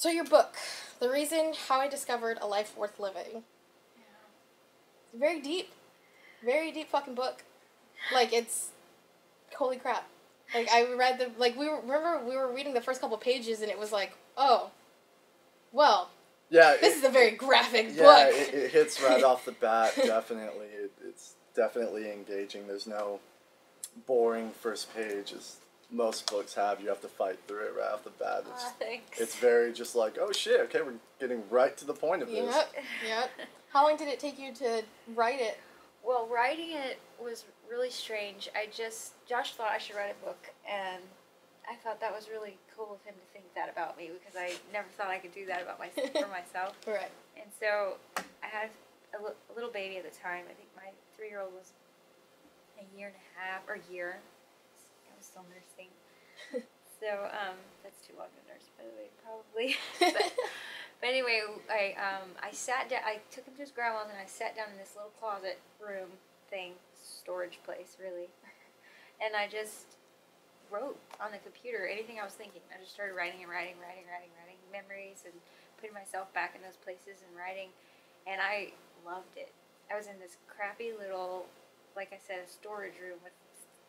So your book, The Reason How I Discovered a Life Worth Living. Yeah. Very deep. Very deep fucking book. Like, it's... Holy crap. Like, I read the... Like, we were reading the first couple pages, and it was like, oh, well, Yeah, this is a very graphic book. Yeah, it hits right off the bat, definitely. It's definitely engaging. There's no boring first page, as most books have. You have to fight through it right off the bat. Thanks. It's very just like, oh shit, okay, we're getting right to the point of this. Yep. How long did it take you to write it? Well, writing it was really strange. Josh thought I should write a book, and I thought that was really cool of him to think that about me, because I never thought I could do that about for myself. Right. And so I had a little baby at the time. I think my 3-year-old was a year and a half, or year. I was still nursing. So, that's too long to nurse, by the way, probably. But anyway, I sat down, I took him to his grandma's, and I sat down in this little closet room thing, storage place, really. And I just wrote on the computer anything I was thinking. I just started writing memories and putting myself back in those places and writing. And I loved it. I was in this crappy little, like I said, a storage room with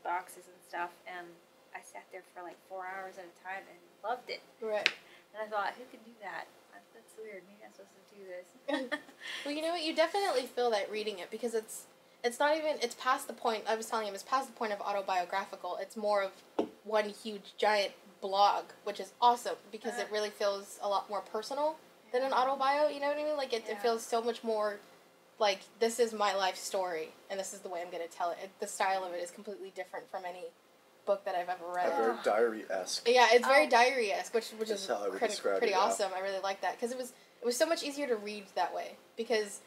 boxes and stuff, and I sat there for like 4 hours at a time and loved it. Right. And I thought, who can do that? That's weird. Maybe I'm supposed to do this. Well, you know what? You definitely feel that reading it, because it's not even, it's past the point, I was telling him, it's past the point of autobiographical. It's more of one huge, giant blog, which is awesome, because it really feels a lot more personal than an autobio, you know what I mean? Like, it feels so much more like, this is my life story, and this is the way I'm going to tell it. The style of it is completely different from any book that I've ever read. Very diary-esque. Yeah, it's very diary-esque, which is how I would pretty awesome. I really like that, because it was so much easier to read that way, because,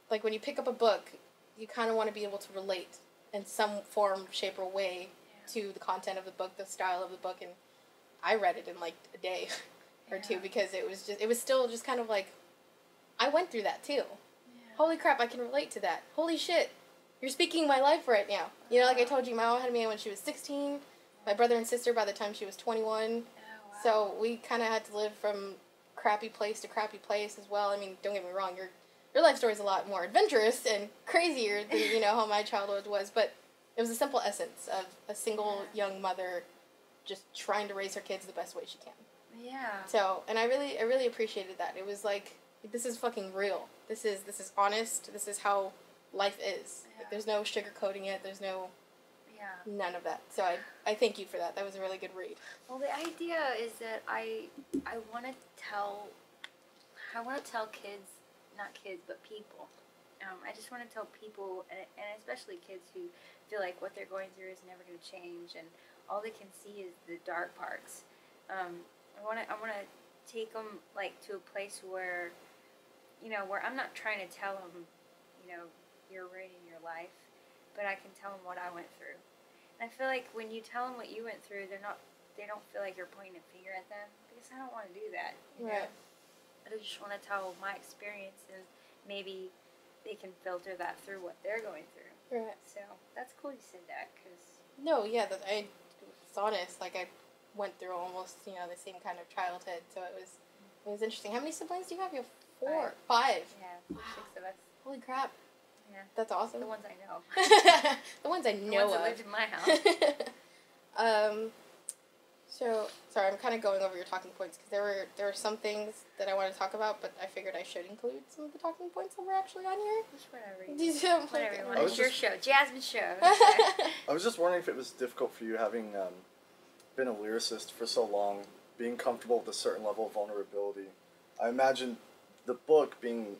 like, when you pick up a book, you kind of want to be able to relate in some form, shape, or way to the content of the book, the style of the book, and I read it in, like, a day or two, because it was still just kind of like, I went through that, too. Holy crap, I can relate to that. Holy shit, you're speaking my life right now. You know, like I told you, my mom had me when she was 16, my brother and sister by the time she was 21, so we kind of had to live from crappy place to crappy place as well. I mean, don't get me wrong, your life story is a lot more adventurous and crazier than, you know, how my childhood was, but it was a simple essence of a single young mother just trying to raise her kids the best way she can. Yeah. So, and I really appreciated that. It was like, this is fucking real. This is honest. This is how life is. Yeah. Like, there's no sugarcoating it. There's no none of that. So I thank you for that. That was a really good read. Well, the idea is that I want to tell kids, not kids, but people. I just want to tell people, and especially kids who feel like what they're going through is never going to change, and all they can see is the dark parts. I want to take them, like, to a place where, you know, where I'm not trying to tell them, you know, you're ruining your life, but I can tell them what I went through. And I feel like when you tell them what you went through, they don't feel like you're pointing a finger at them, because I don't want to do that. You know? I just want to tell my experience, and maybe they can filter that through what they're going through. Right. So that's cool you said that, because... No, yeah, it's honest. Like, I went through almost, you know, the same kind of childhood, so it was interesting. How many siblings do you have? You have 5. Yeah, wow. 6 of us. Holy crap. Yeah. That's awesome. The ones I know. The ones I know The ones that lived in my house. So, sorry, I'm kind of going over your talking points, because there were some things that I want to talk about, but I figured I should include some of the talking points that were actually on here. Just whatever you want. It's your show. Jasmine's show. I was just wondering if it was difficult for you, having been a lyricist for so long, being comfortable with a certain level of vulnerability. I imagine the book being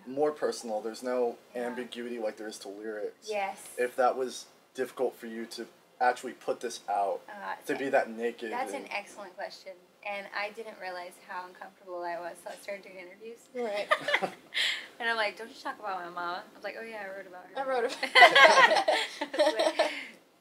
more personal. There's no ambiguity like there is to lyrics. Yes. If that was difficult for you to actually put this out, to be that naked. That's an excellent question. And I didn't realize how uncomfortable I was, so I started doing interviews. Right. And I'm like, don't you talk about my mama? I was like, oh yeah, I wrote about her. I wrote about her.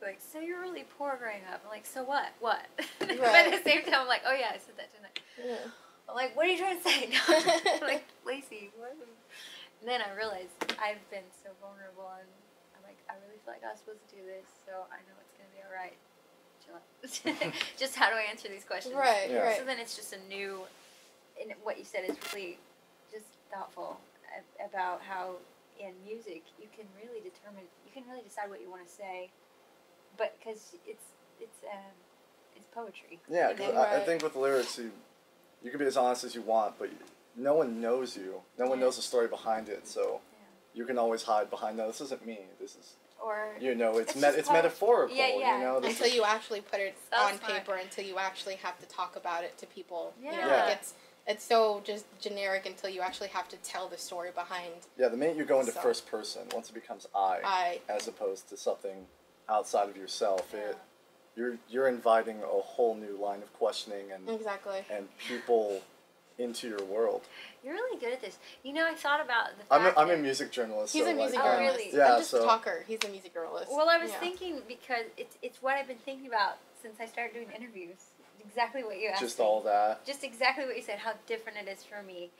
like, so you're really poor growing up. I'm like, so what? What? Right. But at the same time, I'm like, oh yeah, I said that tonight. Yeah. I'm like, what are you trying to say? No. I'm like, Lacey, what? And then I realized I've been so vulnerable, and I'm like, I really feel like I was supposed to do this, so I know it's going to be all right. Chill out. Just how do I answer these questions? Right, right. So then it's just a new and what you said is really just thoughtful about how in music you can really decide what you want to say, but because it's poetry. Yeah, because I think with lyrics, you can be as honest as you want, but no one knows you. No one knows the story behind it, so you can always hide behind, no, this isn't me. This is, it's metaphorical. Yeah. You know, until you actually put it on paper, until you actually have to talk about it to people. Yeah. You know, like it's so just generic until you actually have to tell the story behind. Yeah, the minute you go into first person, once it becomes I, as opposed to something outside of yourself, you're inviting a whole new line of questioning and people into your world. You're really good at this. You know, I thought about the fact I'm a music journalist. He's a music journalist. Really? Yeah, I'm just a talker. He's a music journalist. Well, I was thinking, because it's what I've been thinking about since I started doing interviews. Exactly what you asked. Just all that. Just exactly what you said. How different it is for me,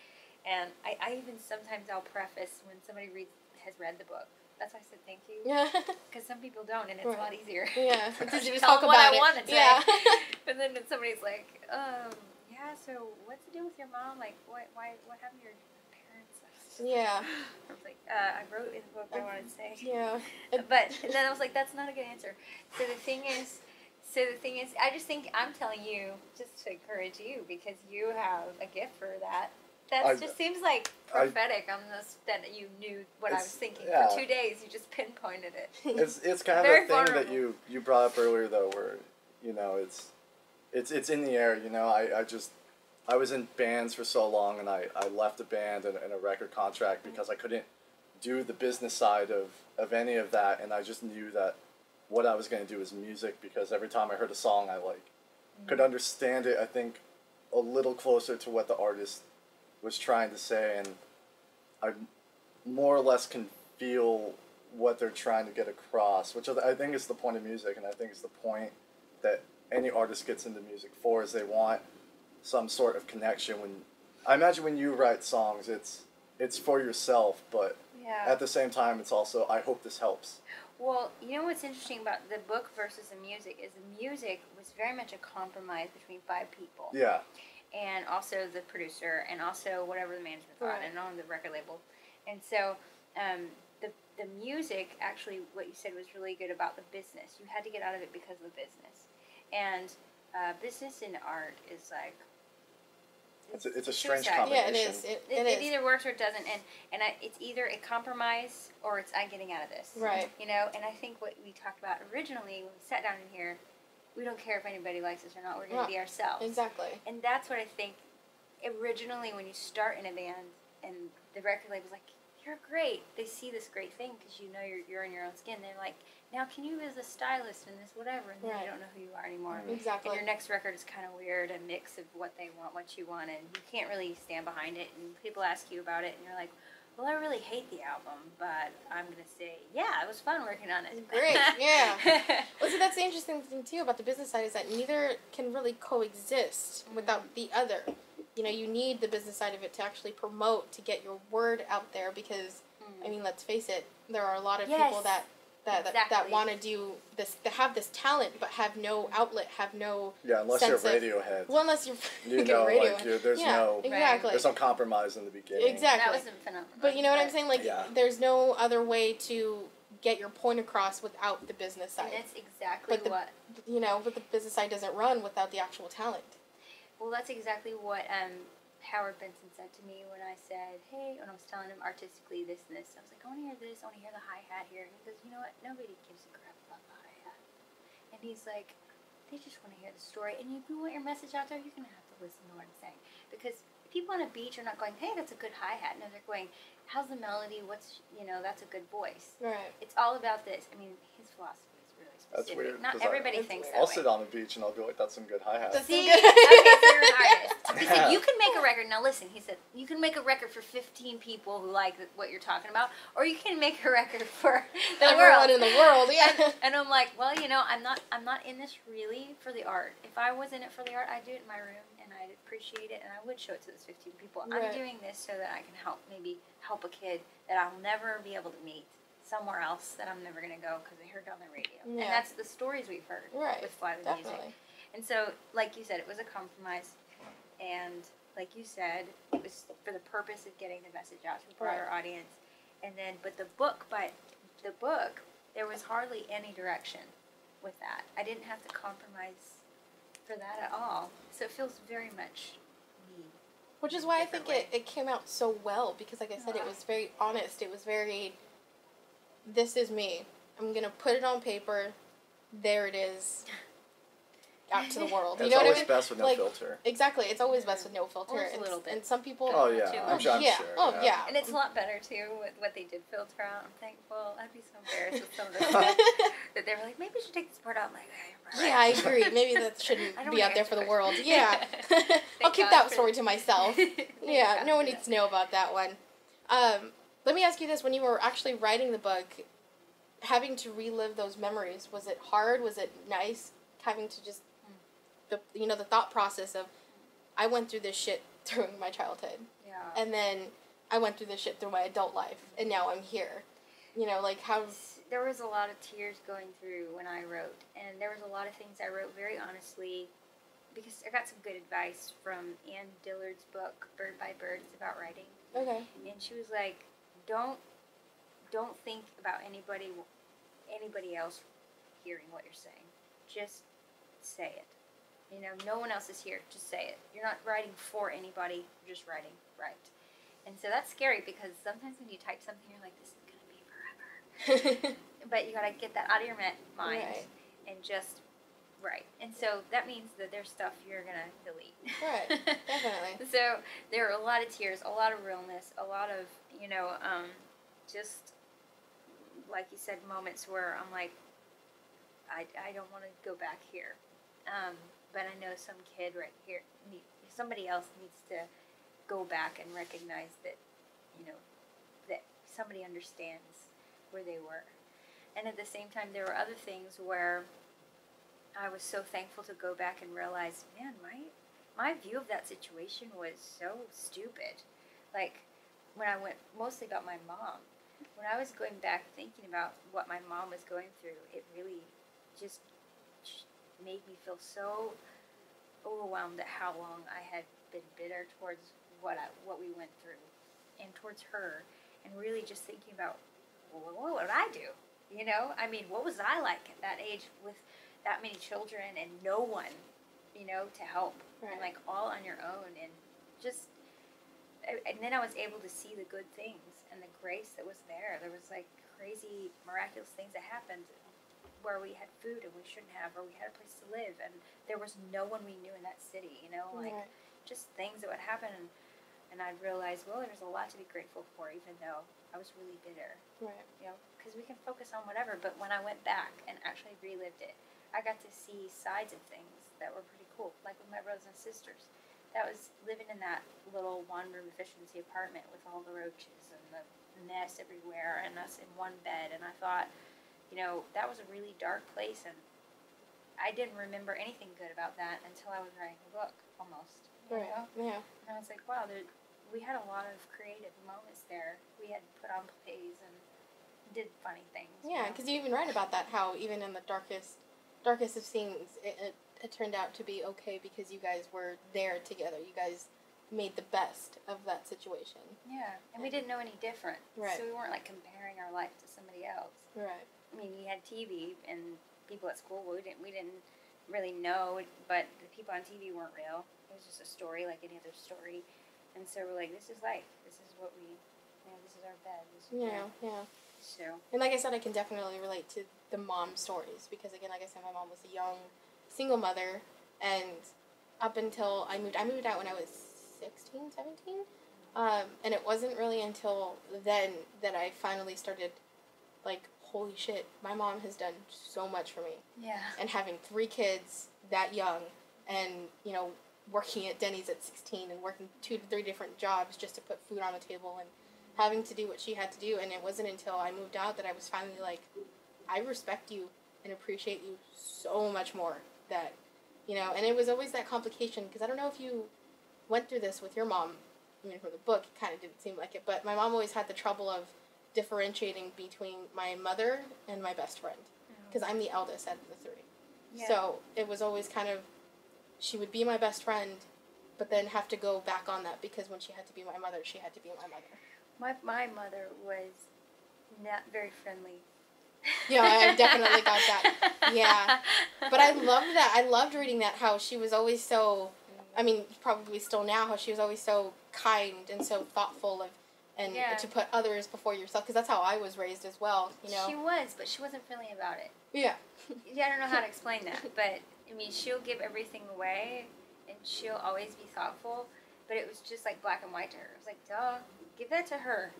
and I even sometimes I'll preface when somebody has read the book. That's why I said thank you. Yeah. Because some people don't, and it's a lot easier. Yeah. It's easier to tell talk them what about I want to say. Yeah. And then somebody's like, yeah. So what's the deal with your mom? Like, what happened to your parents? Yeah. I was like, I wrote in the book what I wanted to say. Yeah. But and then I was like, that's not a good answer. So the thing is, I just think I'm telling you just to encourage you, because you have a gift for that. That just seems like prophetic on this, that you knew what I was thinking. For 2 days, you just pinpointed it. It's kind of the thing vulnerable. That you brought up earlier, though, where, you know, it's in the air. You know, I was in bands for so long, and I left a band and a record contract because I couldn't do the business side of any of that, and I just knew that what I was going to do was music, because every time I heard a song, I could understand it, I think, a little closer to what the artist was trying to say, and I more or less can feel what they're trying to get across, which I think is the point of music, and I think it's the point that any artist gets into music for, is they want some sort of connection. I imagine when you write songs, it's for yourself, but at the same time, it's also, I hope this helps. Well, you know what's interesting about the book versus the music is the music was very much a compromise between 5 people. Yeah. And also the producer, and also whatever the management thought, and on the record label. And so the music, actually, what you said was really good about the business. You had to get out of it because of the business. And business and art is like... It's a strange combination. Yeah, it is. It either works or it doesn't. And it's either a compromise or it's I'm getting out of this. Right. You know, and I think what we talked about originally when we sat down in here, we don't care if anybody likes us or not. We're going to be ourselves. Exactly. And that's what I think originally when you start in a band and the record label's like, you're great. They see this great thing because you know you're in your own skin. They're like, now can you as a stylist and this whatever, and then you don't know who you are anymore. Exactly. And your next record is kind of weird, a mix of what they want, what you want, and you can't really stand behind it. And people ask you about it, and you're like, well, I really hate the album, but I'm going to say, yeah, it was fun working on it. Great, yeah. Well, so that's the interesting thing, too, about the business side, is that neither can really coexist without the other. You know, you need the business side of it to actually promote, to get your word out there, because, I mean, let's face it, there are a lot of people that want to do this, that have this talent, but have no outlet, have no unless you're Radiohead. Well, unless you're Radiohead. There's exactly. There's no compromise in the beginning. Exactly. That was phenomenal. But you know what I'm saying? Like, there's no other way to get your point across without the business side. And that's exactly what... You know, but the business side doesn't run without the actual talent. Well, that's exactly what Howard Benson said to me when I said, hey, when I was telling him artistically this and this. I was like, I want to hear this, I want to hear the hi-hat here. And he goes, you know what, nobody gives a crap about the hi-hat. And he's like, they just want to hear the story. And if you want your message out there, you're going to have to listen to what I'm saying. Because people on a beach are not going, hey, that's a good hi-hat. No, they're going, how's the melody? What's, that's a good voice. Right. It's all about this. I mean, his philosophy. That's weird. Not everybody thinks that way. I'll sit on the beach and I'll be like, that's some good hi-hat. See? Okay, so you're an artist. He said, you can make a record. Now listen, he said, you can make a record for 15 people who like what you're talking about, or you can make a record for the everyone in the world, yeah. And I'm like, well, I'm not in this really for the art. If I was in it for the art, I'd do it in my room, and I'd appreciate it, and I would show it to those 15 people. Right. I'm doing this so that I can help a kid that I'll never be able to meet somewhere else, that I'm never going to go because I heard it on the radio. Yeah. And that's the stories we've heard with Fly the Music. And so, like you said, it was a compromise. And like you said, it was for the purpose of getting the message out to a broader audience. And then, but the book, there was hardly any direction with that. I didn't have to compromise for that at all. So it feels very much me. Which is why I think it came out so well, because like I said, it was very honest. It was very, this is me. I'm going to put it on paper. There it is. Out to the world. It's always best with no filter. Exactly. It's always best with no filter. Or a little bit. And some people... Oh, yeah. I'm sure. Oh, yeah. And it's a lot better, too, with what they did filter out. I'm thankful. I'd be so embarrassed with some of the stuff that they were like, maybe we should take this part out. I'm like, hey, yeah, I agree. Maybe that shouldn't be out there for the world. Yeah. I'll keep that story to myself. Yeah, no one needs to know about that one. Let me ask you this. When you were actually writing the book, having to relive those memories, was it hard? Was it nice having to just... the thought process of, I went through this shit during my childhood. Yeah. And then I went through this shit through my adult life, and now I'm here. How... There was a lot of tears going through when I wrote, and there was a lot of things I wrote very honestly, because I got some good advice from Ann Dillard's book, Bird by Bird. It's about writing. Okay. And she was like, don't think about anybody else hearing what you're saying. Just say it. No one else is here. Just say it. You're not writing for anybody. You're just writing. Right. And so that's scary, because sometimes when you type something, you're like, this is going to be forever. But you got to get that out of your mind and just write. And so that means that there's stuff you're going to delete. Right. Definitely. So there are a lot of tears, a lot of realness, a lot of, just, like you said, moments where I'm like, I don't want to go back here. But I know some kid right here, somebody else needs to go back and recognize that, that somebody understands where they were. And at the same time, there were other things where I was so thankful to go back and realize, man, my view of that situation was so stupid. Like, when I went, mostly about my mom, when I was going back thinking about what my mom was going through, it really just made me feel so overwhelmed at how long I had been bitter towards what we went through, and towards her, and really just thinking about, well, what would I do? What was I like at that age with that many children and no one, to help, and like all on your own, and just, and then I was able to see the good things and the grace that was there. There was like crazy, miraculous things that happened, where we had food and we shouldn't have, or we had a place to live, and there was no one we knew in that city, just things that would happen, and I'd realize, well, there's a lot to be grateful for, even though I was really bitter. Right. Because we can focus on whatever, but when I went back and actually relived it, I got to see sides of things that were pretty cool, like with my brothers and sisters. That was living in that little one-room efficiency apartment with all the roaches and the mess everywhere, and us in one bed, and I thought, that was a really dark place, and I didn't remember anything good about that until I was writing the book, almost. Right. Yeah. And I was like, wow, we had a lot of creative moments there. We had put on plays and did funny things. Yeah, because you even write about that, how even in the darkest of scenes, it turned out to be okay because you guys were there together. You guys made the best of that situation. Yeah, and we didn't know any different. Right. So we weren't like comparing our life to somebody else. Right. You had TV and people at school. We didn't really know, but the people on TV weren't real. It was just a story like any other story, and so we're like, this is life. This is what we, this is our bed. Yeah. So. And like I said, I can definitely relate to the mom stories, because again, like I said, my mom was a young single mother, and up until I moved out when I was 16, 17, and it wasn't really until then that I finally started, like, holy shit, my mom has done so much for me. Yeah. And having 3 kids that young, and, working at Denny's at 16 and working 2 to 3 different jobs just to put food on the table, and having to do what she had to do, and it wasn't until I moved out that I was finally like, I respect you and appreciate you so much more, that, and it was always that complication, because I don't know if you went through this with your mom. From the book, it kind of didn't seem like it, but my mom always had the trouble of differentiating between my mother and my best friend, because I'm the eldest out of the 3. Yeah. So it was always kind of, she would be my best friend, but then have to go back on that because when she had to be my mother, she had to be my mother. My mother was not very friendly. Yeah, I definitely got that. Yeah. But I loved that. I loved reading that, how she was always so, I mean, probably still now, how she was always so kind and so thoughtful and to put others before yourself, because that's how I was raised as well, you know. She was, but she wasn't friendly about it. Yeah. Yeah, I don't know how to explain that, but, I mean, she'll give everything away, and she'll always be thoughtful, but it was just, like, black and white to her. It was like, duh, give that to her.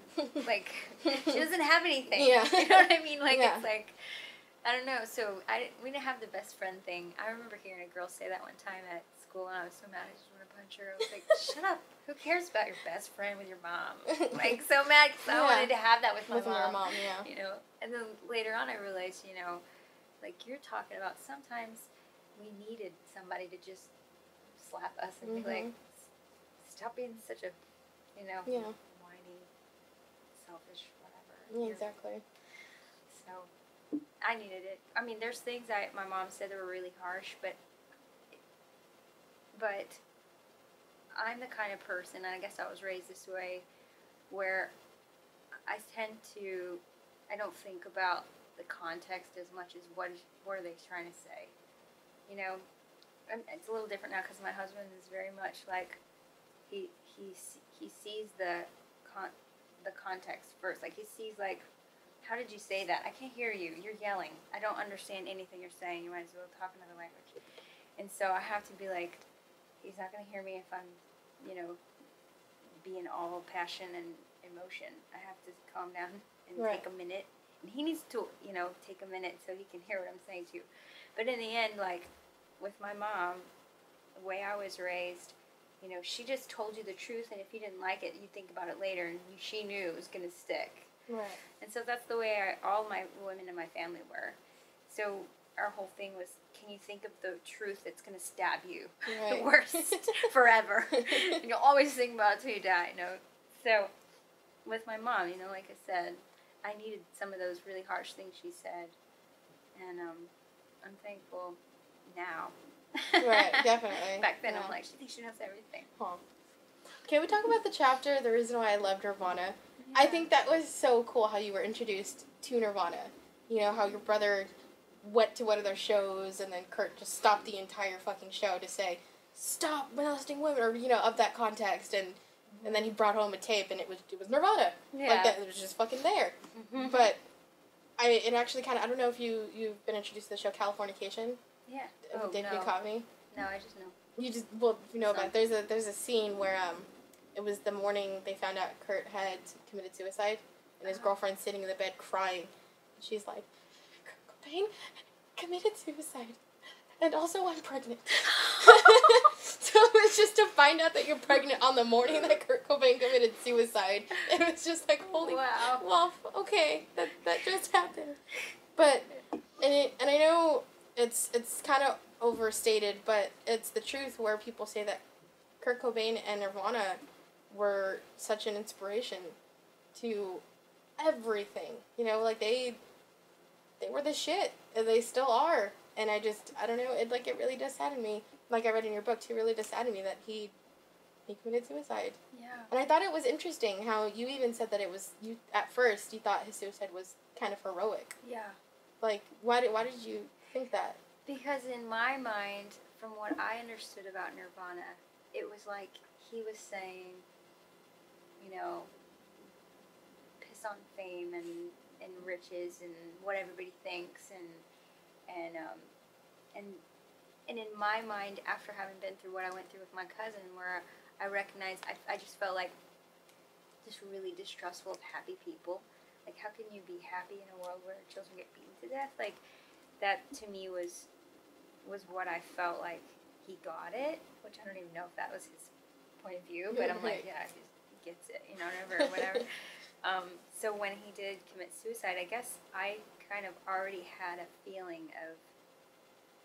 Like, she doesn't have anything. Yeah. You know what I mean? Like, it's like, I don't know. So, we didn't have the best friend thing. I remember hearing a girl say that one time at school, and I was so mad I just wanted to punch her. I was like, shut up. Who cares about your best friend with your mom? Like, so mad because I wanted to have that with my mom. With your mom, yeah. You know? And then later on I realized, you know, like you're talking about sometimes we needed somebody to just slap us and be like, stop being such a, you know, whiny, selfish, whatever. Yeah, exactly. So, I needed it. I mean, there's things my mom said that were really harsh, but I'm the kind of person, and I guess I was raised this way, where I don't think about the context as much as what are they trying to say, you know. And it's a little different now because my husband is very much like he sees the context first. Like he sees like, how did you say that? I can't hear you. You're yelling. I don't understand anything you're saying. You might as well talk another language. And so I have to be like, he's not going to hear me if I'm, you know, being all passion and emotion. I have to calm down and take a minute. And he needs to, you know, take a minute so he can hear what I'm saying too. But in the end, like, with my mom, the way I was raised, you know, she just told you the truth, and if you didn't like it, you think about it later, and she knew it was going to stick. Right. And so that's the way all my women in my family were. So our whole thing was, can you think of the truth that's going to stab you the worst forever? And you'll always think about it till you die, you know? So with my mom, you know, like I said, I needed some of those really harsh things she said. And I'm thankful now. Right, definitely. Back then, I'm like, she thinks she knows everything. Huh. Can we talk about the chapter, The Reason Why I Loved Nirvana? Yeah. I think that was so cool how you were introduced to Nirvana. You know, how your brother went to one of their shows, and then Kurt just stopped the entire fucking show to say, stop molesting women, or, you know, of that context, and then he brought home a tape, and it was Nirvana. Yeah. Like, that, it was just fucking there. Mm-hmm. But it actually kind of, I don't know if you've been introduced to the show Californication. Yeah. With David Duchovny. No, I just know. You know about it. There's a scene where it was the morning they found out Kurt had committed suicide, and his girlfriend's sitting in the bed crying. And she's like, Kurt Cobain committed suicide, and also I'm pregnant. So it's just to find out that you're pregnant on the morning that Kurt Cobain committed suicide. It was just like, holy wow. Well, okay, that just happened. But and I know it's kind of overstated, but it's the truth, where people say that Kurt Cobain and Nirvana were such an inspiration to everything. You know, like they were the shit, and they still are. And I don't know, it really does sadden me. Like I read in your book too, really does sadden me that he committed suicide. Yeah. And I thought it was interesting how you even said that it was, you at first you thought his suicide was kind of heroic. Yeah. Like why did you think that? Because in my mind, from what I understood about Nirvana, it was like he was saying, you know, piss on fame and riches and what everybody thinks, and in my mind, after having been through what I went through with my cousin, where I recognized, I just felt like just really distrustful of happy people. Like, how can you be happy in a world where children get beaten to death? Like, that to me was what I felt like he got it, which I don't even know if that was his point of view, but I'm like, yeah, he gets it, you know, whatever. So when he did commit suicide, I guess I kind of already had a feeling of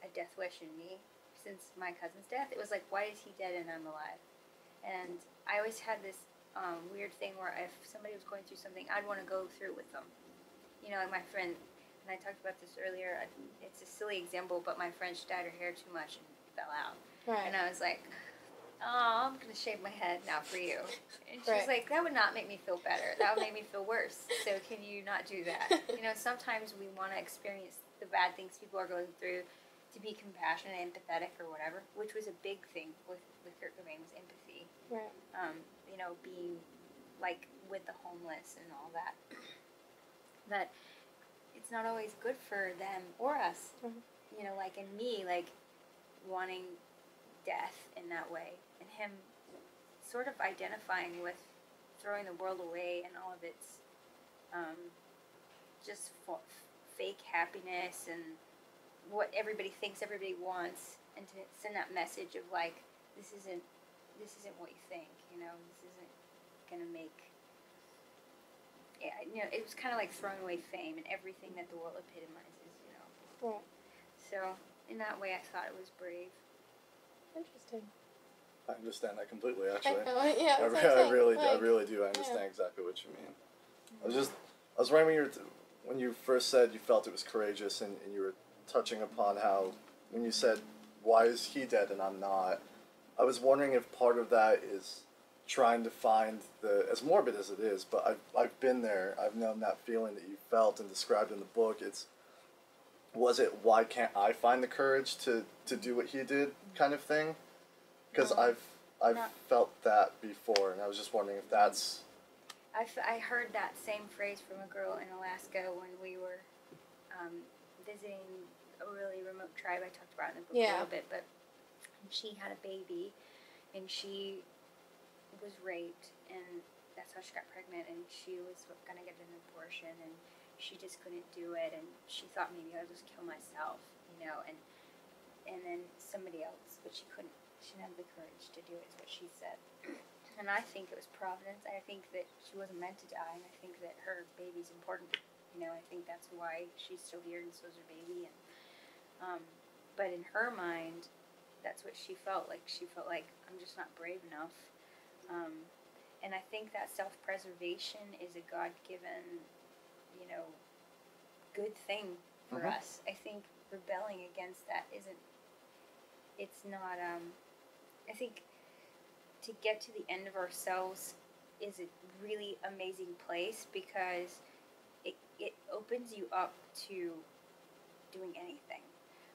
a death wish in me since my cousin's death. It was like, why is he dead and I'm alive? And I always had this weird thing where if somebody was going through something, I'd want to go through with them. You know, like my friend, and I talked about this earlier, it's a silly example, but my friend, she dyed her hair too much and fell out. Right. And I was like, oh, I'm going to shave my head now for you. And she's Right. like, that would not make me feel better. That would make me feel worse. So can you not do that? You know, sometimes we want to experience the bad things people are going through to be compassionate, empathetic, or whatever, which was a big thing with Kurt Cobain was empathy. Right. You know, being like with the homeless and all that. But it's not always good for them or us. Mm-hmm. You know, like in me, like wanting death in that way, and him sort of identifying with throwing the world away and all of its just fake happiness and what everybody thinks everybody wants, and to send that message of like, this isn't what you think, you know, this isn't gonna make. Yeah, you know, it was kind of like throwing away fame and everything that the world epitomizes, you know. Right. So in that way, I thought it was brave. Interesting. I understand that completely, actually. Yeah, I really do. I understand exactly what you mean. I was wondering when you first said you felt it was courageous, and you were touching upon how when you said, "Why is he dead and I'm not?" I was wondering if part of that is trying to find as morbid as it is, but I've been there. I've known that feeling that you felt and described in the book. Was it why can't I find the courage to do what he did kind of thing? Because I've felt that before, and I was just wondering if that's. I heard that same phrase from a girl in Alaska when we were visiting a really remote tribe. I talked about it in the book a little bit, but she had a baby, and she was raped, and that's how she got pregnant, and she was going to get an abortion, and she just couldn't do it, and she thought maybe I'll just kill myself, you know, and then somebody else, but she couldn't. She didn't have the courage to do it, is what she said. And I think it was providence. I think that she wasn't meant to die, and I think that her baby's important. You know, I think that's why she's still here, and so is her baby. And but in her mind, that's what she felt like. She felt like, I'm just not brave enough. And I think that self-preservation is a God-given, you know, good thing for us. I think rebelling against that isn't. It's not. I think to get to the end of ourselves is a really amazing place, because it opens you up to doing anything.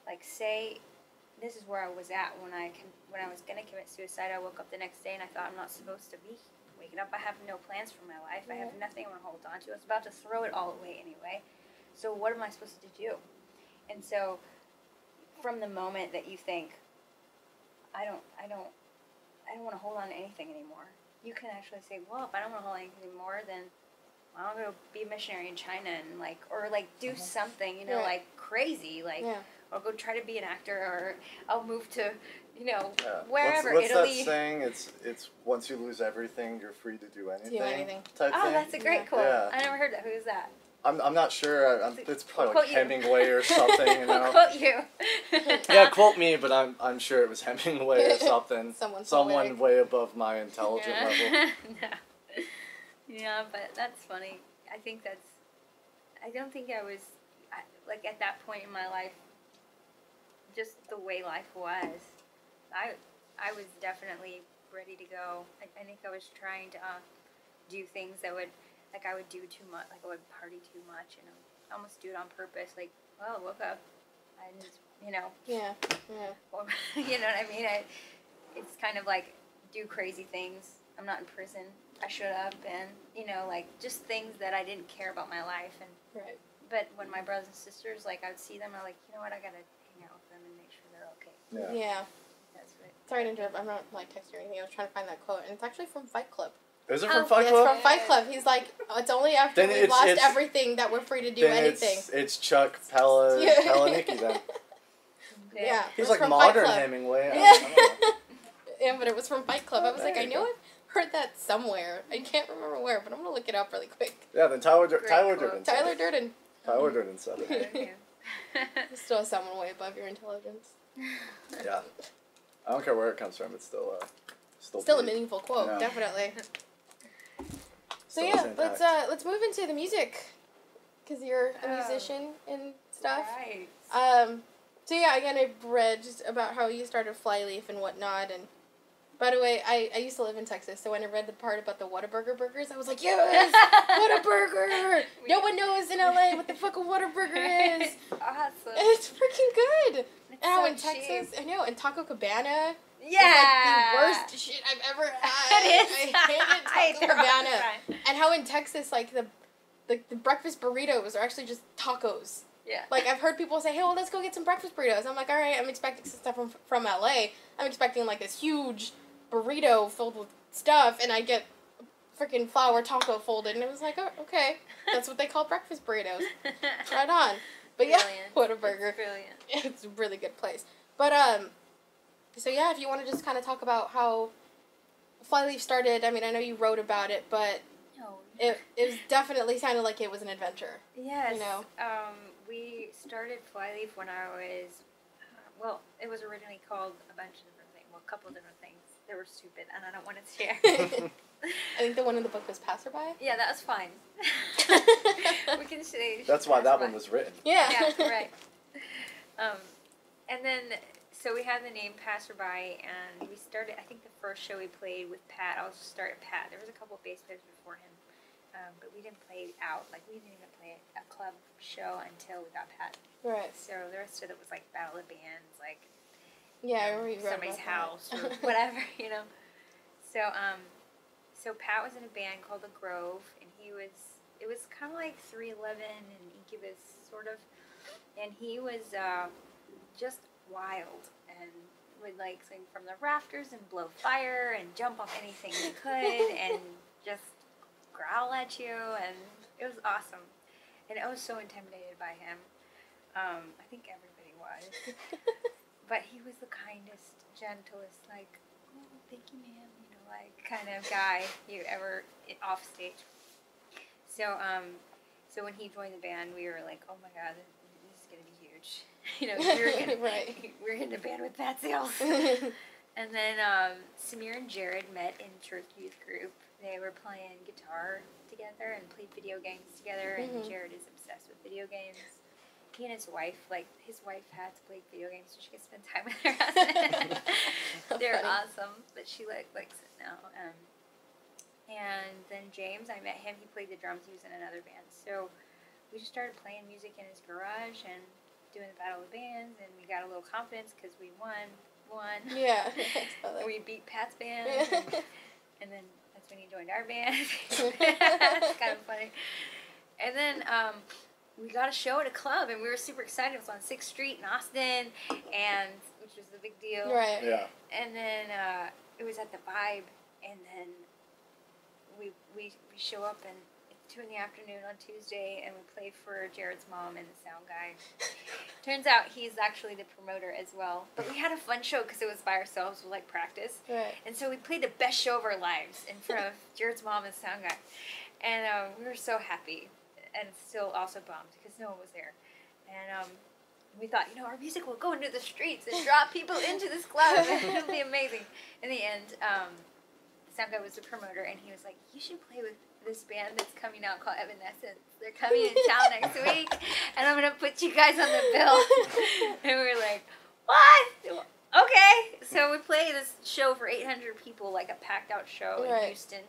Like, say, this is where I was at when I was going to commit suicide. I woke up the next day and I thought, I'm not supposed to be waking up. I have no plans for my life. I have nothing I want to hold on to. I was about to throw it all away anyway. So what am I supposed to do? And so from the moment that you think, I don't want to hold on to anything anymore, you can actually say, well, if I don't want to hold on to anything anymore, then I'll go be a missionary in China and or do something, you know, like crazy, or go try to be an actor, or I'll move to, you know, wherever. What's Italy. that saying? It's once you lose everything, you're free to do anything. Type oh, thing. That's a great quote. Yeah. I never heard that. Who is that? I'm not sure. It's probably like you. Hemingway or something. You know. I'll quote you. Yeah, quote me, but I'm sure it was Hemingway or something. Someone way above my intelligent level. No. Yeah, but that's funny. I don't think I was, like, at that point in my life, just the way life was, I was definitely ready to go. I think I was trying to do things that would, like, I would do too much, like, I would party too much, and I would almost do it on purpose, like, well, I woke up, I just, you know. Yeah. Or, you know what I mean? It's kind of like, do crazy things. I'm not in prison. I should have been, you know, like, just things that I didn't care about my life. And but when my brothers and sisters, like, I would see them, I'm like, you know what, I gotta hang out with them and make sure they're okay. Yeah. That's what. Sorry to interrupt. I'm not, like, texting or anything. I was trying to find that quote, and it's actually from Fight Club. Is it from Fight Club? It's from Fight Club. He's like, it's only after we've lost everything that we're free to do anything. It's Chuck Palahniuk then. Yeah. He's like modern Hemingway. Yeah, but it was from Fight Club. I was like, I know I've heard that somewhere. I can't remember where, but I'm gonna look it up really quick. Yeah, then Tyler Durden. Tyler Durden. Tyler Durden said it. You still have someone way above your intelligence. Yeah. I don't care where it comes from. It's still a meaningful quote, definitely. So let's move into the music, because you're a musician and stuff. Right. So yeah, again, I read just about how you started Flyleaf and whatnot, and By the way, I used to live in Texas, so when I read the part about the Whataburger burgers, I was like, yes, Whataburger! No one knows in LA what the fuck a Whataburger is. Awesome. It's freaking good. It's And how so in Texas, cheap. I know, in Taco Cabana, Yeah. is like the worst shit I've ever had. It is. I hated I ate Taco there all the Cabana. time. And how in Texas, like, the breakfast burritos are actually just tacos. Yeah. Like, I've heard people say, hey, well, let's go get some breakfast burritos. I'm like, all right, I'm expecting some stuff from LA. I'm expecting, like, this huge burrito filled with stuff, and I get freaking flour taco folded. And it was like, oh, okay. That's what they call breakfast burritos. Right on. But yeah, Whataburger. Brilliant. It's a really good place. But, so yeah, if you want to just kind of talk about how Flyleaf started, I mean, I know you wrote about it, but it was definitely sounded like it was an adventure. Yes. You know? We started Flyleaf when I was, well, it was originally called a bunch of different things. Well, a couple of different things. They were stupid, and I don't want to share. I think the one in the book was Passerby. Yeah, that was fine. We can say. That's why that one was written. Yeah. Yeah, right. And then, so we had the name Passerby, and we started, I think the first show we played with Pat, I'll just start at Pat. There was a couple of bass players before him, but we didn't play out. Like, we didn't even play a club show until we got Pat. Right. So the rest of it was like Battle of Bands, like Yeah, I remember you wrote somebody's about house that. or whatever, you know. So, so Pat was in a band called The Grove, and it was kind of like 311 and Incubus, sort of, and he was just wild and would like sing from the rafters and blow fire and jump off anything he could and just growl at you, and it was awesome. And I was so intimidated by him. I think everybody was. But he was the kindest, gentlest, like, oh, thank you, ma'am, you know, like, kind of guy you ever off stage. So, so when he joined the band, we were like, oh my God, this is going to be huge. You know, we're in a band with Pat Sales. And then Samir and Jared met in church youth group. They were playing guitar together and played video games together, and Jared is obsessed with video games. He and his wife, like, his wife had to play video games so she could spend time with her husband. They're awesome, but she likes it now. And then James, I met him. He played the drums. He was in another band. So we just started playing music in his garage and doing the Battle of Bands, and we got a little confidence because we won. Yeah. And we beat Pat's band, and then that's when he joined our band. It's kind of funny. And then we got a show at a club, and we were super excited. It was on 6th Street in Austin, and which was a big deal. Right. Yeah. And then it was at the Vibe, and then we show up, and it's 2 p.m. on Tuesday, and we play for Jared's mom and the sound guy. Turns out he's actually the promoter as well. But we had a fun show because it was by ourselves with, like, practice. Right. And so we played the best show of our lives in front of Jared's mom and the sound guy. And we were so happy, and still also bummed because no one was there. And we thought, you know, our music will go into the streets and draw people into this club. It'll be amazing. In the end, the sound guy was the promoter, and he was like, you should play with this band that's coming out called Evanescence. They're coming in town next week, and I'm going to put you guys on the bill. And we were like, what? Okay. So we play this show for 800 people, like a packed out show in Houston.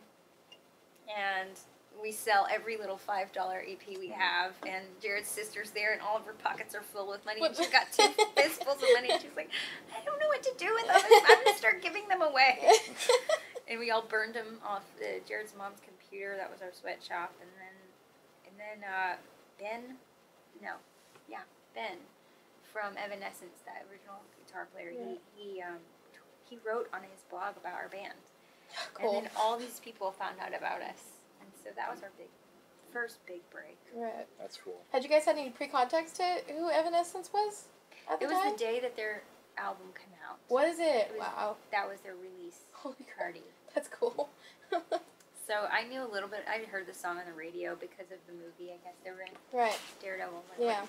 And we sell every little $5 EP we have, and Jared's sister's there, and all of her pockets are full with money, and she's got 2 fistfuls of money, and she's like, I don't know what to do with them. I'm going to start giving them away. And we all burned them off Jared's mom's computer. That was our sweatshop. And then Ben from Evanescence, that original guitar player, he wrote on his blog about our band. Cool. And then all these people found out about us. And so that was our first big break. Right. That's cool. Had you guys had any pre-context to who Evanescence was at the time? It was the day that their album came out. Was it? Wow. That was their release party. That's cool. So I knew a little bit. I heard the song on the radio because of the movie, I guess they were in. Right. Daredevil. Yeah.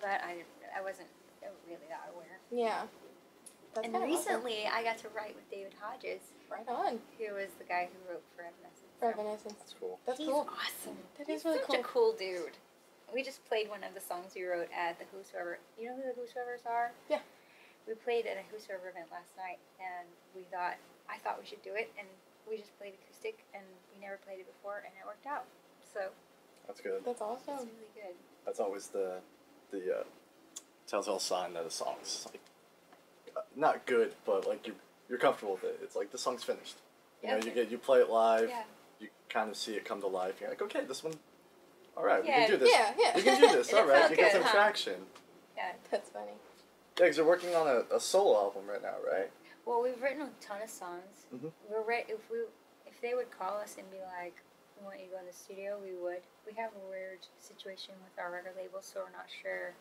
But I wasn't really that aware. Yeah. That's and recently, I got to write with David Hodges. Right on. Who was the guy who wrote for Evanescence. Evanescence. That's cool. That's He's cool. Awesome. He's really such a cool dude. We just played one of the songs we wrote at the Whosoever. You know who the Whosoevers are? Yeah. We played at a Whosoever event last night, and we thought, I thought we should do it, and we just played acoustic, and we never played it before, and it worked out. So That's good. That's awesome. it's really good. That's always the telltale sign that a song's like not good, but like you're comfortable with it. It's like the song's finished. You know, you play it live. Yeah. You kind of see it come to life. You're like, okay, this one. All right, Yeah. we can do this. Yeah. We can do this. All right, felt you get good, some huh? traction. Yeah. That's funny. Yeah, because you're working on a solo album right now, right? Well, we've written a ton of songs. Mhm. We're if they would call us and be like, "We want you to go in the studio," we would. We have a weird situation with our record label, so we're not sure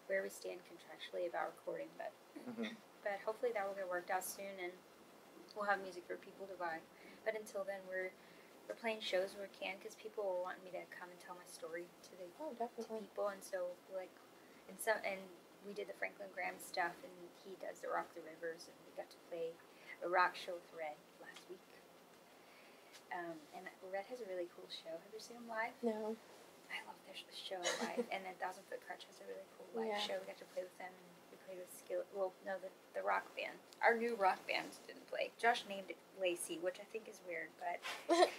where we stand contractually about recording, but Mhm. but hopefully that will get worked out soon, and we'll have music for people to buy. But until then, we're playing shows where we can, because people will want me to come and tell my story to Oh, definitely. people, and so and we did the Franklin Graham stuff, and he does the Rock the Rivers, and we got to play a rock show with Red last week. And Red has a really cool show. Have you seen him live? No. I love their show live. And then 1,000 Foot Crutch has a really cool live Yeah. show. We got to play with them. And we played with the rock band. Our new rock band didn't play. Josh named it Lacey, which I think is weird, but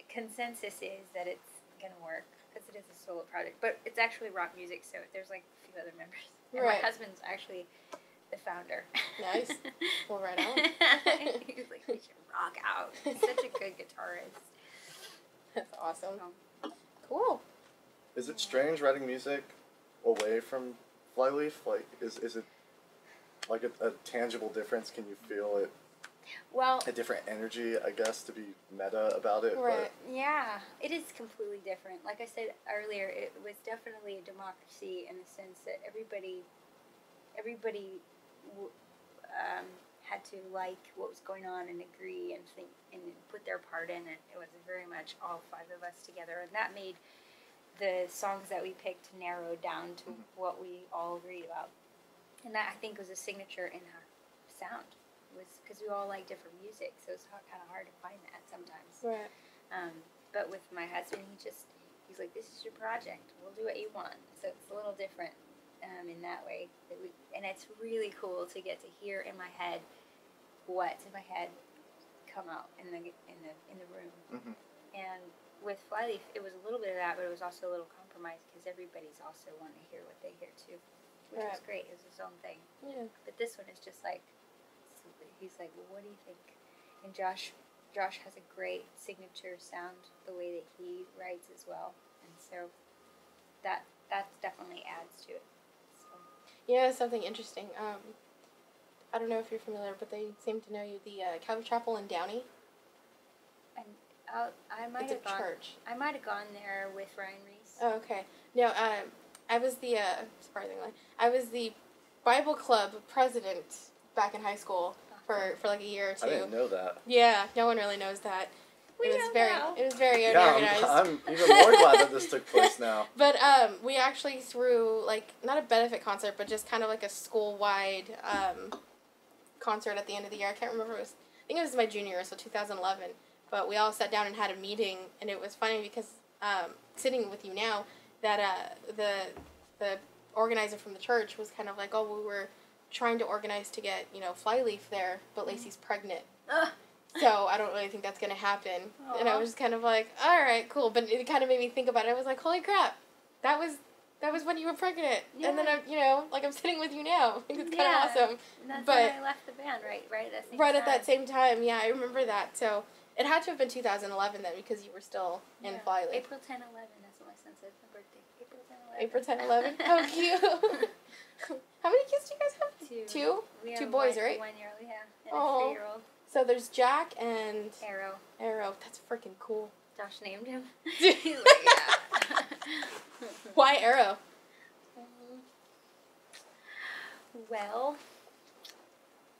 consensus is that it's gonna work because it is a solo project. But it's actually rock music, so there's like a few other members. And Right. my husband's actually the founder. Nice. Well, right on. He's like, we should rock out. He's such a good guitarist. That's awesome. So, Cool. Is it strange writing music away from Flyleaf? Like, is it like a tangible difference? Can you feel it? well, A different energy, I guess, to be meta about it. Right. yeah, it is completely different. Like I said earlier, it was definitely a democracy in the sense that everybody had to like what was going on and agree and think and put their part in it. It was very much all five of us together, and that made the songs that we picked narrow down to what we all agreed about. And that, I think, was a signature in our sound, was because we all like different music, so it's kind of hard to find that sometimes. Right. But with my husband, he's like, this is your project. We'll do what you want. So it's a little different in that way. And it's really cool to get to hear in my head what's in my head come out in the room. Mhm. And with Flyleaf, it was a little bit of that, but it was also a little compromise because everybody's also wanting to hear what they hear too, which was Right. great. It was his own thing. Yeah. But this one is just like, he's like, well, what do you think? And Josh has a great signature sound, the way that he writes as well, and so that definitely adds to it. So. Yeah, it's something interesting. I don't know if you're familiar, but they seem to know you. The Calvary Chapel in Downey. And I might It's a have gone. church. I might have gone there with Ryan Reese. Oh, okay. No, I was the surprisingly, I was the Bible club president back in high school for like a year or two. I didn't know that. Yeah, no one really knows that. We It was don't very know. it was very Yeah, unorganized. I'm even more glad that this took place now. But we actually threw like not a benefit concert, but just kind of like a school-wide concert at the end of the year. I can't remember. I think it was my junior year, so 2011. But we all sat down and had a meeting, and it was funny because sitting with you now, that the organizer from the church was kind of like, oh, we were trying to organize to get Flyleaf there, but Lacey's pregnant. So I don't really think that's going to happen. Aww. And I was just kind of like, all right, cool. But it kind of made me think about it. I was like, holy crap, that was when you were pregnant. Yeah. And then I'm sitting with you now. It's kind Yeah. of awesome. And that's But- when I left the band, right at that same Right time. at that same time, yeah, I remember that. So it had to have been 2011 then, because you were still in Flyleaf. April 10, 11. That's what my son said. My birthday. April 10, 11. April 10, 11. How cute. How many kids do you guys have? Two? We Two have boys, one, right? 1-year-old, yeah. And Aw. a 3-year-old. So there's Jack and Arrow. Arrow. That's freaking cool. Josh named him. He's like, yeah. Why Arrow? Well,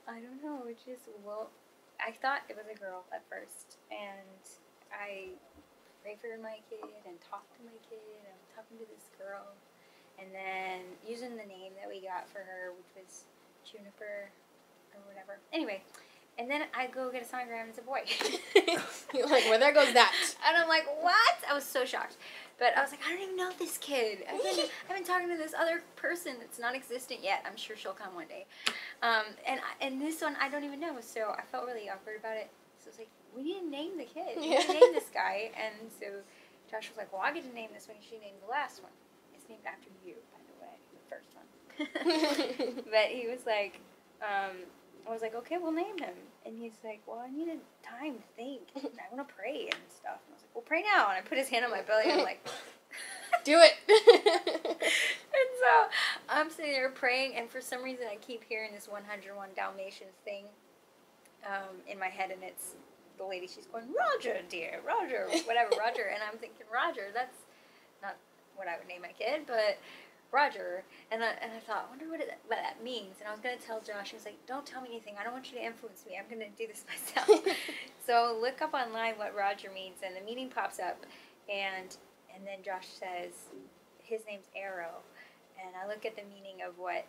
I don't know. I thought it was a girl at first, and I prayed for my kid and talked to my kid, and I'm talking to this girl, and then using the name that we got for her, which was Juniper or whatever. Anyway, and then I go get a sonogram and it's a boy. You're like, well, there goes that. And I'm like, what? I was so shocked. But I was like, I don't even know this kid. I've been talking to this other person that's not existent yet. I'm sure she'll come one day. And this one I don't even know. So I felt really awkward about it. So I was like, we need to name the kid. We need to name this guy. And so Josh was like, well, I get to name this one. You should name the last one. It's named after you, by the way, the first one. But he was like, I was like, okay, we'll name him. And he's like, well, I needed time to think. I want to pray and stuff. And I was like, well, pray now. And I put his hand on my belly and I'm like, do it. And so I'm sitting there praying, and for some reason I keep hearing this 101 Dalmatians thing in my head, and it's the lady, she's going, Roger, dear, Roger, whatever, Roger. And I'm thinking, Roger, that's not what I would name my kid, but Roger. And I thought, I wonder what that means. And I was going to tell Josh, he was like, don't tell me anything. I don't want you to influence me. I'm going to do this myself. So look up online what Roger means, and the meaning pops up, and then Josh says, his name's Arrow. And I look at the meaning of what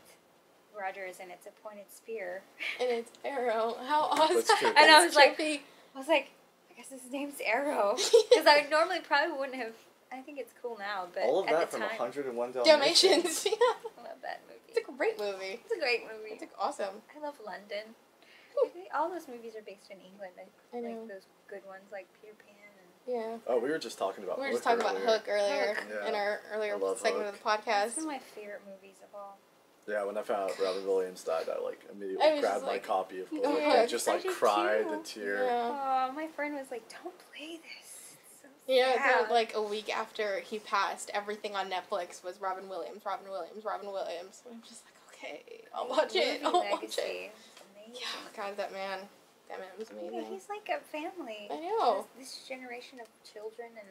Roger is, and it's a pointed spear. And it's Arrow. How awesome. And I was like, I guess his name's Arrow. Because I normally probably wouldn't have. I think it's cool now, but all of at that the from time, 101 Dalmatians. Yeah. I love that movie. It's a great movie. It's a great movie. It's awesome. I love London. All those movies are based in England. I know. Like those good ones, like Peter Pan. Yeah. Oh, we were just talking about. We were just talking about Hook earlier Yeah. in our earlier I love segment Hook. of the podcast. It's one of my favorite movies of all. Yeah, when I found out Robin Williams died, I immediately I was grabbed just my like, copy of Hook yeah. and just I did cried too. a tear. Yeah. Oh, my friend was like, "Don't play this." It's so Yeah, sad. so like a week after he passed, everything on Netflix was Robin Williams, Robin Williams, Robin Williams. And I'm just like, okay, I'll watch it. I'll watch it. It's amazing. Yeah, God, that man was amazing. Yeah, he's like a family. I know. This generation of children and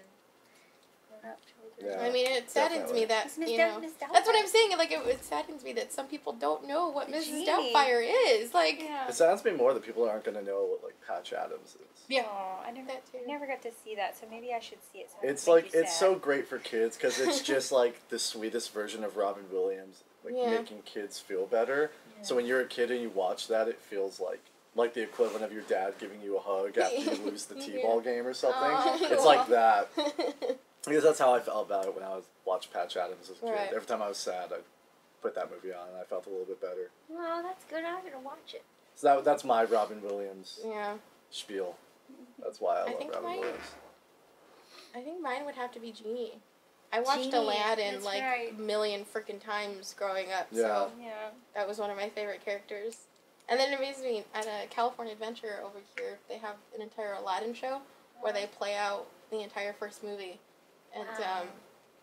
grown-up children. Yeah. I mean, it saddens me that, It's Miss you know, Miss that's what Doubtfire. I'm saying. Like, it saddens me that some people don't know what Mrs. Genie. Doubtfire is. Like, Yeah. It sounds me more that people aren't going to know what Patch Adams is. yeah. Oh, I That too. never got to see that, so maybe I should see it. So I don't It's make you it's sad. so great for kids because it's just like the sweetest version of Robin Williams, Yeah. making kids feel better. Yeah. So when you're a kid and you watch that, it feels like the equivalent of your dad giving you a hug after you lose the t-ball game or something. Oh, It's cool. like that. Because that's how I felt about it when I watched Patch Adams as a kid. Right. Every time I was sad, I put that movie on and I felt a little bit better. Well, that's good. I'm gonna watch it. So that's my Robin Williams Yeah. spiel. That's why I love think Robin mine- Williams. I think mine would have to be Genie. I watched Genie, Aladdin that's like right. a million freaking times growing up, Yeah. so Yeah. that was one of my favorite characters. And then it amazes me, at a California Adventure over here, they have an entire Aladdin show where they play out the entire first movie. And Wow.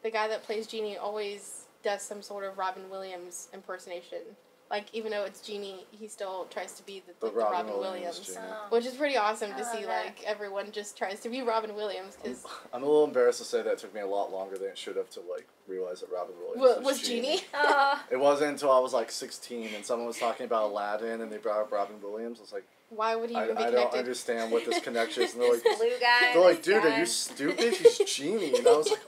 the guy that plays Genie always does some sort of Robin Williams impersonation. Like, even though it's Genie, he still tries to be the Robin Williams. Genie. Which is pretty awesome I to love see, that. like, everyone just tries to be Robin Williams, because I'm a little embarrassed to say that it took me a lot longer than it should have to realize that Robin Williams was Genie. It wasn't until I was 16 and someone was talking about Aladdin and they brought up Robin Williams. I was like, Why would he I even be don't connected? understand what this connection is. And they're This like, blue guy. they're like, this dude, guy. are you stupid? He's Genie. And I was like,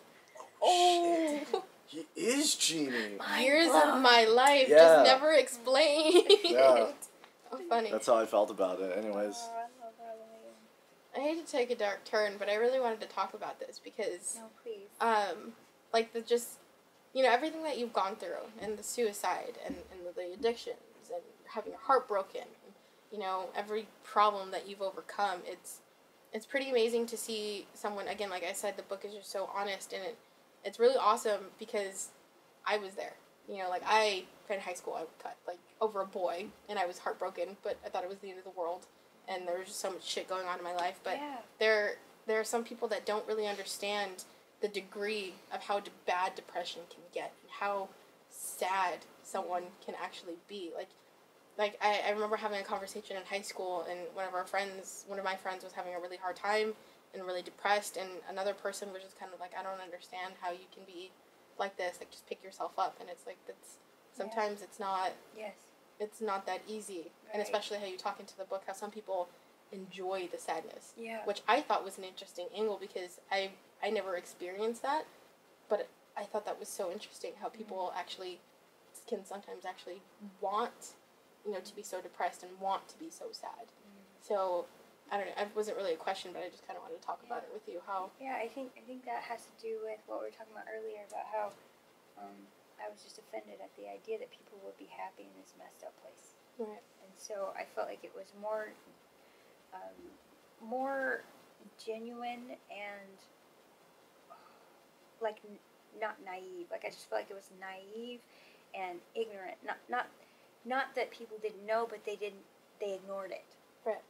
Oh, he is Genie. years of my life Yeah. just never explained. Yeah. Oh, funny. That's how I felt about it. Anyways, Oh, I love Robin Williams. I hate to take a dark turn, but I really wanted to talk about this because, No, please. like the just, you know, everything that you've gone through, and the suicide, and the addictions, and having your heart broken, and, you know, every problem that you've overcome. It's pretty amazing to see someone, again, like I said, the book is just so honest, and it's really awesome because I was there. You know, like, in high school, I would cut, over a boy, and I was heartbroken, but I thought it was the end of the world, and there was just so much shit going on in my life, but Yeah. there are some people that don't really understand the degree of how bad depression can get, and how sad someone can actually be. Like I remember having a conversation in high school, and one of my friends was having a really hard time and really depressed, and another person was just kind of like, I don't understand how you can be like this, like, just pick yourself up. And it's like, sometimes it's not Yes. it's not that easy. And Right. especially how you talk into the book, how some people enjoy the sadness, Yeah. which I thought was an interesting angle, because I never experienced that, but I thought that was so interesting, how people actually can sometimes actually want, you know, to be so depressed and want to be so sad. So I don't know. It wasn't really a question, but I just kind of wanted to talk about it with you. How? Yeah, I think that has to do with what we were talking about earlier about how I was just offended at the idea that people would be happy in this messed up place. Right. And so I felt like it was more genuine and like not naive. Like I just felt like it was naive and ignorant. Not that people didn't know, but they ignored it. Right.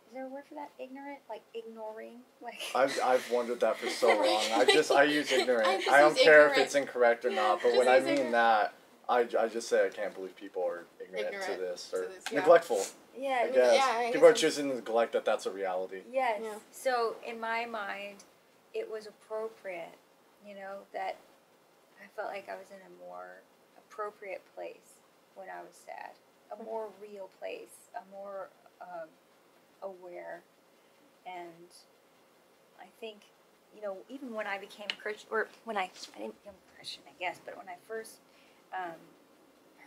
Is there a word for that? Ignorant? Like ignoring? Like I've wondered that for so long. I use ignorant. I don't use care ignorant. if it's incorrect or not, but Just when I use mean ignorant. that, I just say I can't believe people are ignorant to this or yeah. neglectful. yeah. I guess. Yeah, I People are guess choosing to neglect that that's a reality. Yes. Yeah. So in my mind, it was appropriate, that I felt like I was in a more appropriate place when I was sad, a more real place, a more aware. And I think, even when I became a Christian, or when I didn't become a Christian, I guess, but when I first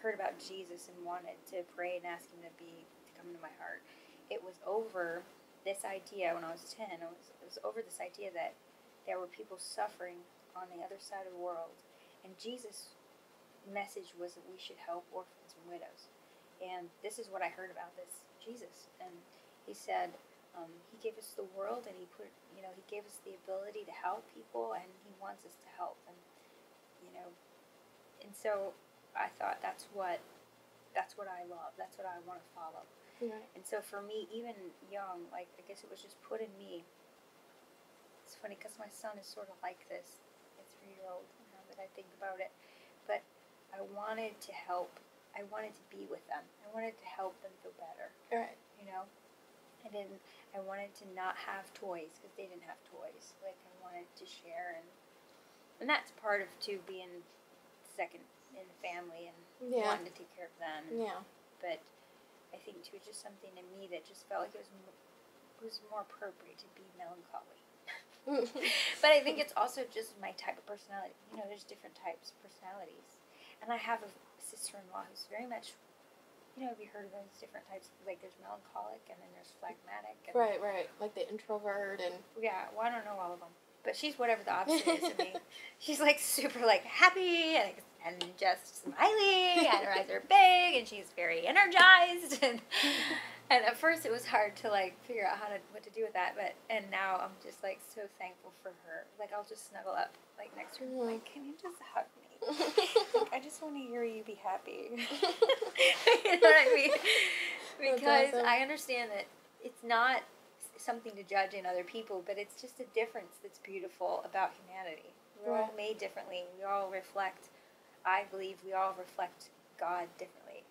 heard about Jesus and wanted to pray and ask him to come into my heart, it was over this idea when I was 10. It was over this idea that there were people suffering on the other side of the world, and Jesus' message was that we should help orphans and widows. And this is what I heard about this Jesus, and he said he gave us the world, and he gave us the ability to help people, and he wants us to help, and so I thought that's what I love, that's what I want to follow. Right. And so for me, even young, like I guess it was just put in me. It's funny because my son is sort of like this, a 3-year-old, now that I think about it. But I wanted to help. I wanted to be with them. I wanted to help them feel better. Right. I wanted to not have toys because they didn't have toys. Like I wanted to share, and that's part of too being second in the family and wanting to take care of them. Yeah. But I think too, it's just something in me that just felt like it was more appropriate to be melancholy. But I think it's also just my type of personality. There's different types of personalities, and I have a sister-in-law who's very much. Have you heard of those different types? Like there's melancholic, and then there's phlegmatic. And Right. Like the introvert and. Yeah. Well, I don't know all of them, but she's whatever the opposite is of me. She's like super like happy and just smiling, and her eyes are big, and she's very energized, and at first it was hard to like figure out what to do with that, and now I'm just like so thankful for her. Like I'll just snuggle up like next to her, and like, can you just hug me? Like, I just want to hear you be happy. You know what I mean? Because awesome. I understand that it's not something to judge in other people, but it's just a difference that's beautiful about humanity. We're all made differently. We all reflect. I believe we all reflect God differently,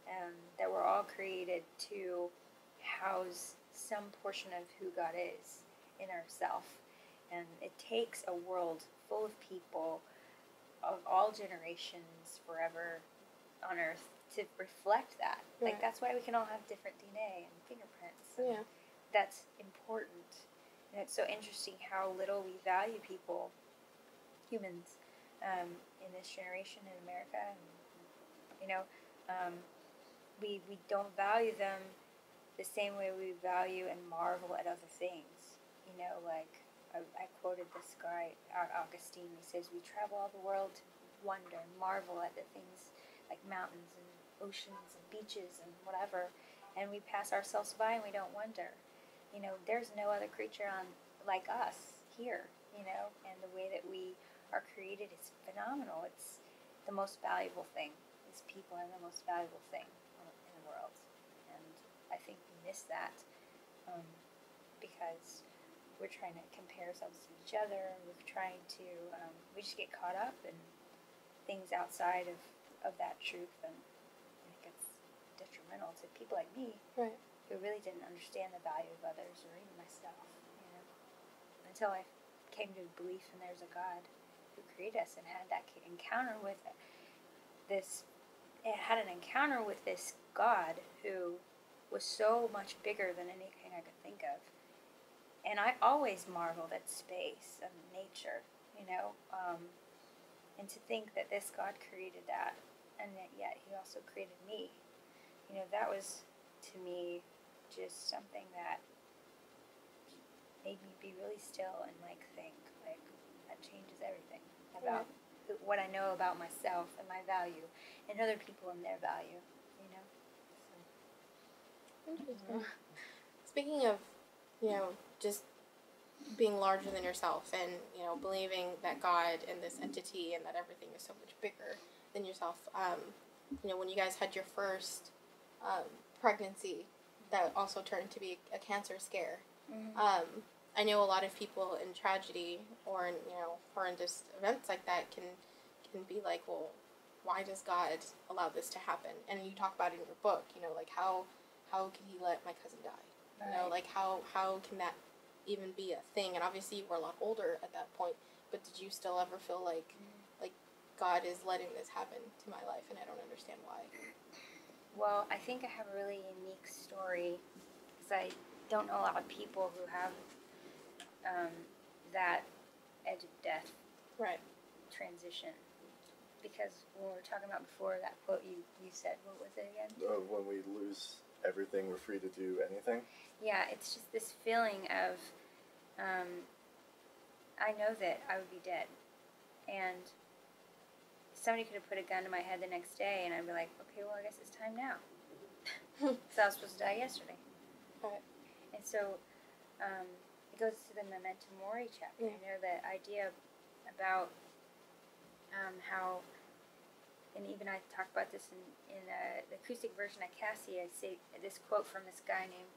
and that we're all created to house some portion of who God is in ourselves. And it takes a world full of people of all generations forever on earth to reflect that. Like that's why we can all have different DNA and fingerprints. And that's important. And it's so interesting how little we value people, humans, in this generation in America. And, we don't value them the same way we value and marvel at other things. Like I quoted this guy, Augustine. He says, we travel all the world to wonder and marvel at the things like mountains and oceans and beaches and whatever, and we pass ourselves by and we don't wonder. There's no other creature like us here, and the way that we are created is phenomenal. It's the most valuable thing. Is people are the most valuable thing in the world, and I think we miss that because we're trying to compare ourselves to each other. We're trying to we just get caught up in things outside of that truth, and I think it's detrimental to people like me who really didn't understand the value of others or even myself, until I came to belief in there's a God who created us and had that encounter with this. It had an encounter with this God who was so much bigger than anything I could think of. And I always marveled at space and nature, and to think that this God created that, and that yet he also created me. That was, to me, just something that made me be really still and like think. Like that changes everything about what I know about myself and my value, and other people and their value. You know. So. Interesting. Speaking of, just being larger than yourself and, believing that God and this entity and that everything is so much bigger than yourself, when you guys had your first pregnancy that also turned to be a cancer scare, I know a lot of people in tragedy or in, horrendous events like that can be like, well, why does God allow this to happen? And you talk about it in your book, like how can he let my cousin die? Like how can that even be a thing? And obviously you were a lot older at that point, but did you still ever feel like God is letting this happen to my life and I don't understand why? Well, I think I have a really unique story because I don't know a lot of people who have that edge of death transition. Because when we were talking about before, that quote you said, what was it again? When we lose everything, we're free to do anything. Yeah, it's just this feeling of, I know that I would be dead. And somebody could have put a gun to my head the next day, and I'd be like, okay, well, I guess it's time now. So I was supposed to die yesterday. Right. And so it goes to the Memento Mori chapter. You know, the idea about how, and even I talk about this in the acoustic version of Cassie, I say this quote from this guy named,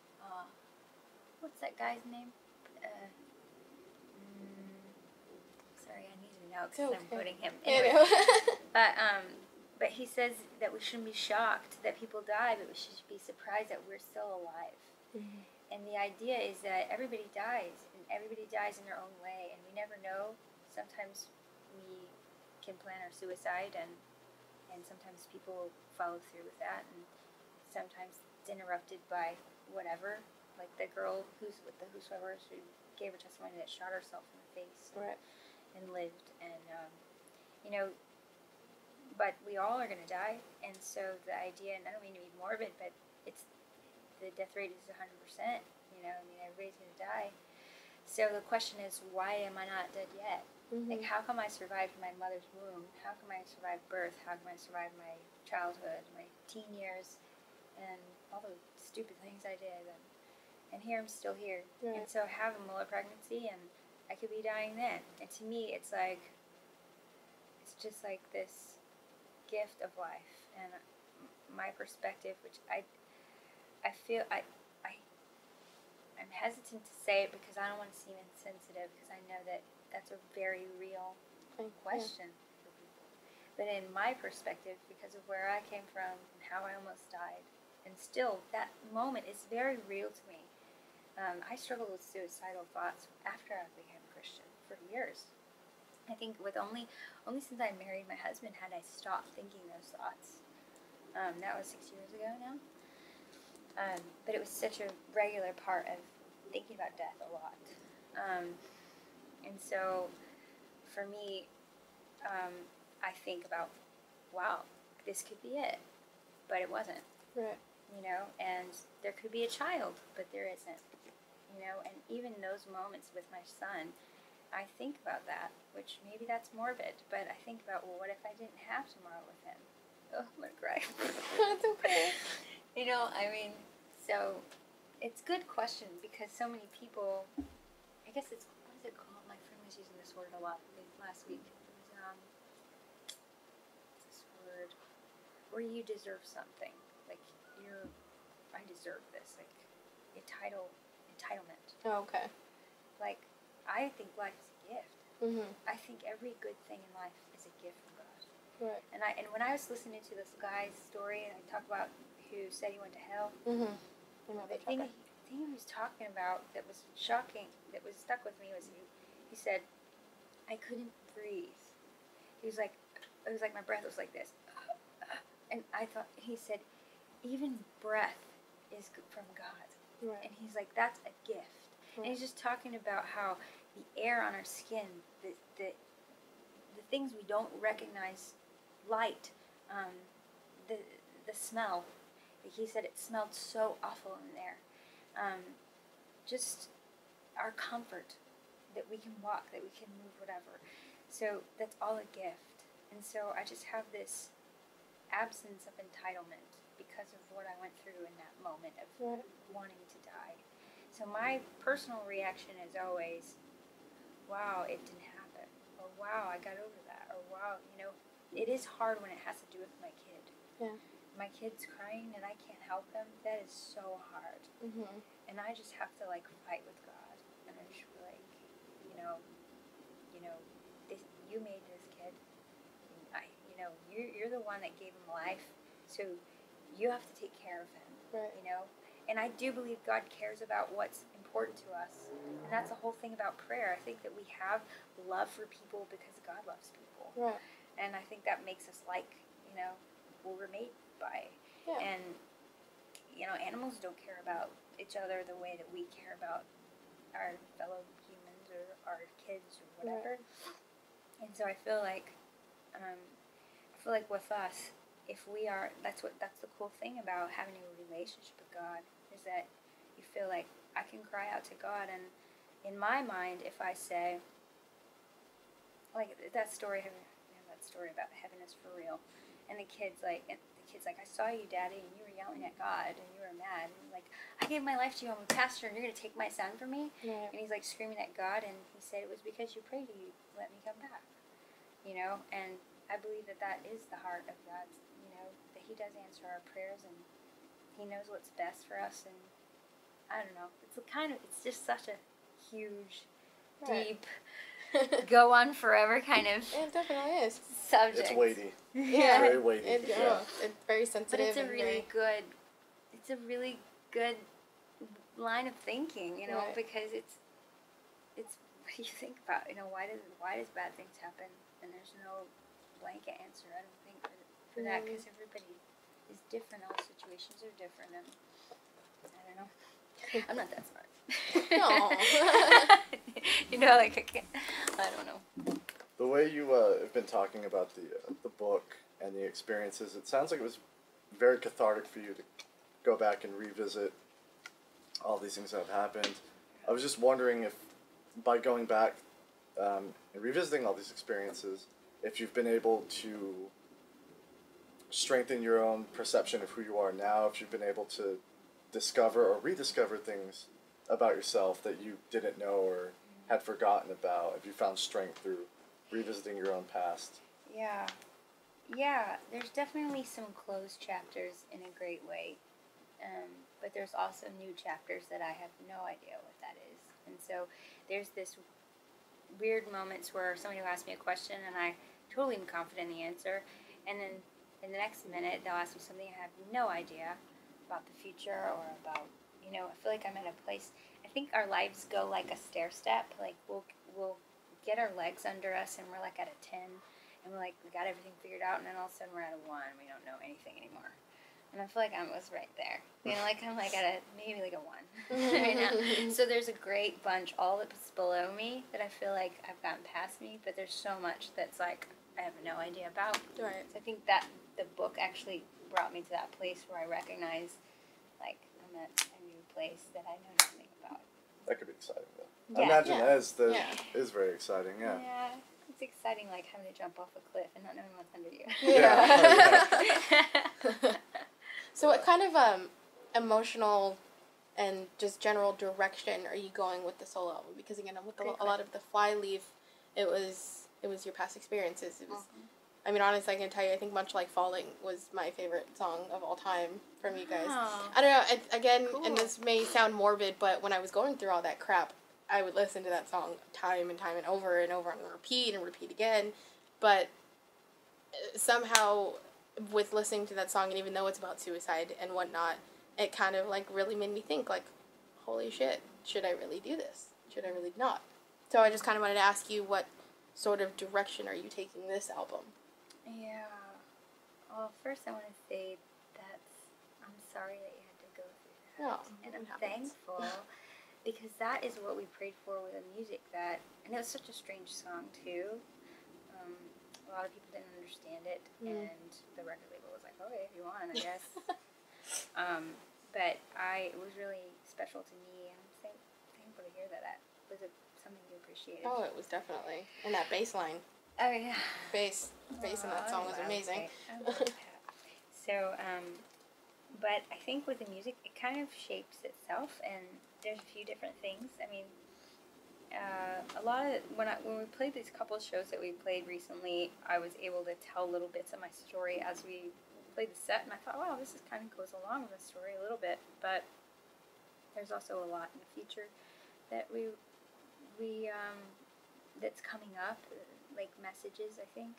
what's that guy's name? Sorry, I need to know because I'm quoting him. Anyway. But he says that we shouldn't be shocked that people die, but we should be surprised that we're still alive. Mm-hmm. And the idea is that everybody dies, and everybody dies in their own way, and we never know. Sometimes we can plan our suicide, and sometimes people follow through with that, and sometimes it's interrupted by whatever, like the girl whosoever who gave her testimony that shot herself in the face and lived, and but we all are going to die, and so the idea, and I don't mean to be morbid, but it's the death rate is 100%. Everybody's going to die. So the question is, why am I not dead yet? Mm-hmm. Like, how come I survived my mother's womb? How come I survived birth? How come I survived my childhood, my teen years, and all the stupid things I did? And here I'm still here. Right. And so I have a Muller pregnancy, and I could be dying then. And to me, it's just like this gift of life. And my perspective, which I feel I'm hesitant to say it because I don't want to seem insensitive, because I know that that's a very real question for people. But in my perspective, because of where I came from and how I almost died, and still that moment is very real to me. I struggled with suicidal thoughts after I became a Christian for years. I think with only since I married my husband had I stopped thinking those thoughts. That was 6 years ago now. But it was such a regular part of thinking about death a lot. And so, for me, I think about, wow, this could be it. But it wasn't. Right. And there could be a child, but there isn't. And even those moments with my son, I think about that, which maybe that's morbid, but I think about, well, what if I didn't have tomorrow with him? Oh, I'm going to cry. That's okay. So it's a good question because so many people, I guess it's, what is it called? My friend was using this word a lot last week. It was, this word, where you deserve something. Like, I deserve this. Like, entitlement. Oh, okay. Like, I think life is a gift. Mm-hmm. I think every good thing in life is a gift from God. Right. And when I was listening to this guy's story, and I talk about who said he went to hell, the thing he was talking about that was shocking, that was stuck with me, was he said, I couldn't breathe. He was like, it was like my breath was like this. And I thought, he said, even breath is from God. Right. And he's like, that's a gift. Right. And he's just talking about how the air on our skin, the things we don't recognize, light, the smell. He said it smelled so awful in there. Just our comfort, that we can walk, that we can move, whatever. So that's all a gift. And so I just have this absence of entitlement because of what I went through in that moment of wanting to die. So my personal reaction is always, wow, it didn't happen. Or wow, I got over that. Or wow, it is hard when it has to do with my kid. Yeah. My kid's crying and I can't help him. That is so hard. Mm-hmm. And I just have to fight with God. And I just be like, you made this kid. You're the one that gave him life. So you have to take care of him. Right. And I do believe God cares about what's important to us. And that's the whole thing about prayer. I think that we have love for people because God loves people. Right. And I think that makes us what we're made by. Yeah. And, animals don't care about each other the way that we care about our fellow humans or our kids or whatever. Right. And so I feel like with us, if we are, that's the cool thing about having a relationship with God, is that you feel like I can cry out to God, and in my mind, if I say, that story about heaven is for real, and the kid's like, I saw you, Daddy, and you were yelling at God, and you were mad, and I gave my life to you, I'm a pastor, and you're gonna take my son from me, right. And he's screaming at God, and he said it was because you prayed, you let me come back, and I believe that is the heart of God, that He does answer our prayers, and He knows what's best for us, and I don't know, it's just such a huge, deep, go on forever kind of. It definitely is. It's Subject. weighty. Yeah. Very weighty. It's very sensitive. But it's a really good line of thinking, right. because it's what do you think about, why does bad things happen, and there's no blanket answer, I don't think, for that, because everybody is different, all situations are different, and I don't know. I'm not that smart. No. I don't know. The way you have been talking about the book and the experiences, it sounds like it was very cathartic for you to go back and revisit all these things that have happened. I was just wondering if, by going back and revisiting all these experiences, if you've been able to strengthen your own perception of who you are now, if you've been able to discover or rediscover things about yourself that you didn't know or had forgotten about, if you found strength through revisiting your own past. Yeah, there's definitely some closed chapters in a great way, but there's also new chapters that I have no idea what that is, and so there's this weird moments where somebody will ask me a question and I totally am confident in the answer, and then in the next minute they'll ask me something I have no idea about the future or about, I feel like I'm at a place, I think our lives go like a stair step, we'll get our legs under us and we're at a 10, and we're we got everything figured out, and then all of a sudden we're at a 1 and we don't know anything anymore. And I feel like I was right there. I'm at maybe a 1 right now. So there's a great bunch all that's below me that I feel like I've gotten past me, but there's so much that's I have no idea about. Right. So I think that the book actually brought me to that place where I recognize I'm at a new place that I know nothing about. That could be exciting, though. Yeah. I imagine Yeah. that is very exciting, yeah. Yeah. It's exciting, having to jump off a cliff and not knowing what's under you. Yeah. So what kind of emotional and just general direction are you going with the solo album? Because again, with a lot of the Flyleaf, it was your past experiences. It was, I mean, honestly, I can tell you, I think Much Like Falling was my favorite song of all time from you guys. Oh. I don't know, again, and this may sound morbid, but when I was going through all that crap, I would listen to that song time and time and over and repeat again. But somehow, with listening to that song, and even though it's about suicide and whatnot, it kind of really made me think holy shit, should I really do this? Should I really not? So I just kind of wanted to ask you, what sort of direction are you taking this album? Yeah. Well, first I want to say I'm sorry that you had to go through that. No, and I'm happens. thankful because that is what we prayed for with the music and it was such a strange song too. A lot of people didn't understand it, and the record label was like, okay, if you want, I guess. But it was really special to me, and I'm thankful to hear that. Was it something you appreciated? Oh, it was definitely. And that bass line. Oh, yeah. Bass in that song was amazing. I love that. So, but I think with the music, it kind of shapes itself, and there's a few different things. I mean, a lot of when we played these couple shows that we played recently, I was able to tell little bits of my story as we played the set, and I thought, wow, this is kind of goes along with the story a little bit. But there's also a lot in the future that we that's coming up, like messages, I think.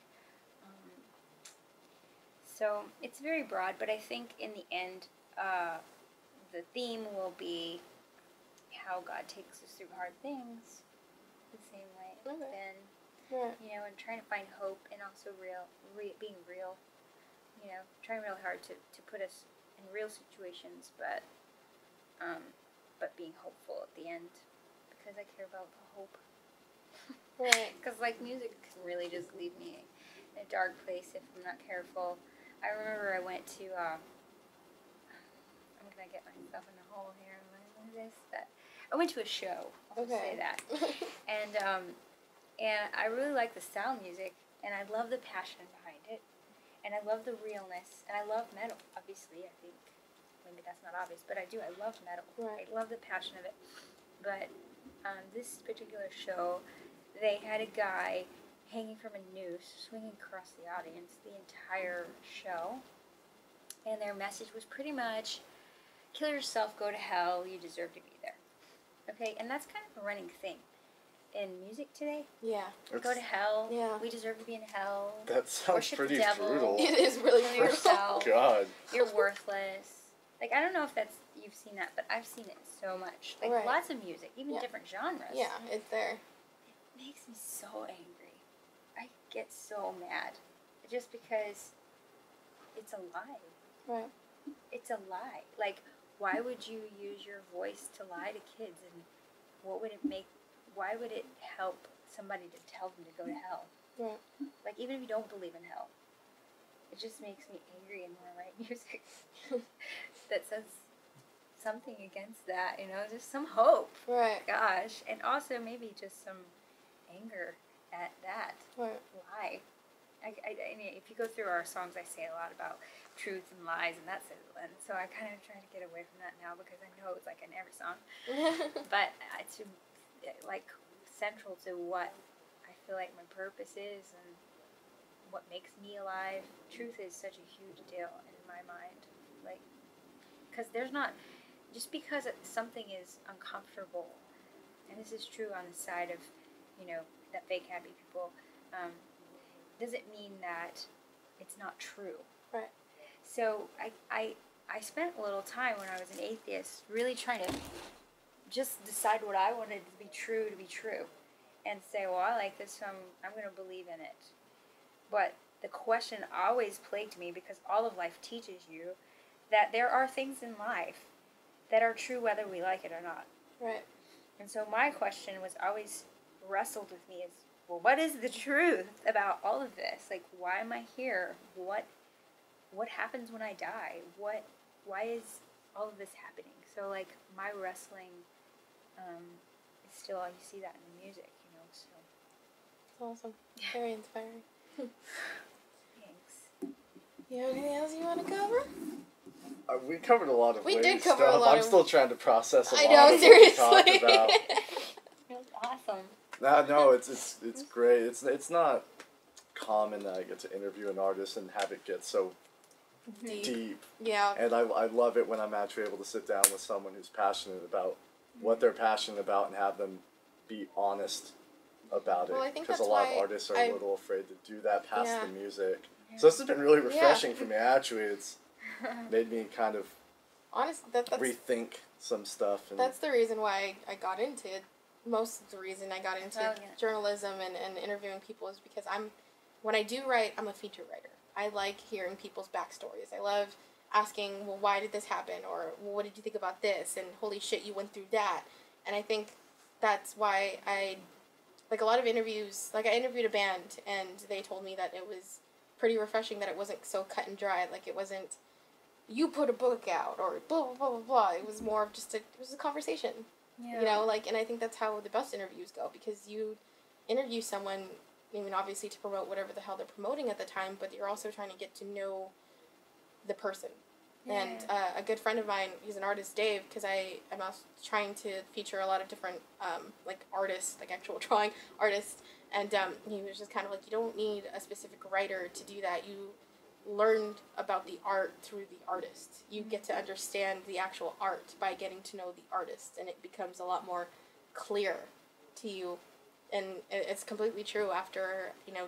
So it's very broad, but I think in the end, the theme will be how God takes us through hard things, the same way it's been, you know, and trying to find hope, and also being real, you know, trying really hard to put us in real situations, but being hopeful at the end, because I care about the hope. Right. Because, like, music can really just leave me in a dark place if I'm not careful. I remember I went to, I'm going to get myself in a hole here. I went to a show, I'll just say that. And I really like the sound music, and I love the passion behind it, and I love the realness, and I love metal, obviously. I think maybe that's not obvious, but I do. I love metal. Right. I love the passion of it. But this particular show, they had a guy hanging from a noose, swinging across the audience the entire show. And their message was pretty much, kill yourself, go to hell, you deserve to be there. Okay, and that's kind of a running thing in music today. Yeah. Go to hell, yeah. we deserve to be in hell. That sounds Worship pretty the devil. brutal. It is really brutal. Yourself. God. You're worthless. Like, I don't know if you've seen that, but I've seen it so much. Like, lots of music, even different genres. Yeah, it's there. It makes me so angry. I get so mad. Just because it's a lie. Right. It's a lie. Like, why would you use your voice to lie to kids? And why would it help somebody to tell them to go to hell? Right. Like, even if you don't believe in hell, it just makes me angry and want to write music that says something against that, you know, just some hope. Right. Gosh. And also maybe just some anger at that lie. I mean, if you go through our songs, I say a lot about truth and lies, and and so I kind of try to get away from that now, because I know it's like in every song. But it's like central to what I feel like my purpose is and what makes me alive. Truth is such a huge deal in my mind. Like, because there's not, just because something is uncomfortable, and this is true on the side of, you know, that fake happy people, doesn't mean that it's not true. Right. So I spent a little time when I was an atheist really trying to just decide what I wanted to be true, and say, well, I like this, so I'm going to believe in it. But the question always plagued me, because all of life teaches you that there are things in life that are true whether we like it or not. Right. And so my question was always wrestled with me is, well, what is the truth about all of this? Like, why am I here? What happens when I die? Why is all of this happening? So, like, my wrestling is still, you see that in the music, you know, so. It's awesome. Very inspiring. Thanks. You have anything else you want to cover? We covered a lot of We Lady did cover stuff. a lot I'm of... still trying to process a I lot know, of seriously. what we talked about. It was awesome. No, it's great. It's not common that I get to interview an artist and have it get so deep. Yeah. And I love it when I'm actually able to sit down with someone who's passionate about what they're passionate about and have them be honest about Well, I it. think Because a that's lot of why artists are a little afraid to do that past Yeah. the music. Yeah. So this has been really refreshing for me. Actually, it's made me kind of That's rethink some stuff. And that's the reason why I got into it. Most of the reason I got into journalism and interviewing people is because when I do write, I'm a feature writer. I like hearing people's backstories. I love asking, well, why did this happen? Or, well, what did you think about this? And holy shit, you went through that. And I think that's why like a lot of interviews, like I interviewed a band and they told me that it was pretty refreshing that it wasn't so cut and dry. Like it wasn't, you put a book out or blah, blah, blah, blah, blah. It was more of just it was a conversation. Yeah. You know, like, and I think that's how the best interviews go, because you interview someone, I mean, obviously to promote whatever the hell they're promoting at the time, but you're also trying to get to know the person. Yeah. And a good friend of mine, he's an artist, Dave, because I'm also trying to feature a lot of different, like, artists, like actual drawing artists, and he was just kind of like, you don't need a specific writer to do that. You learned about the art through the artist. You get to understand the actual art by getting to know the artist, and it becomes a lot more clear to you. And it's completely true. After, you know,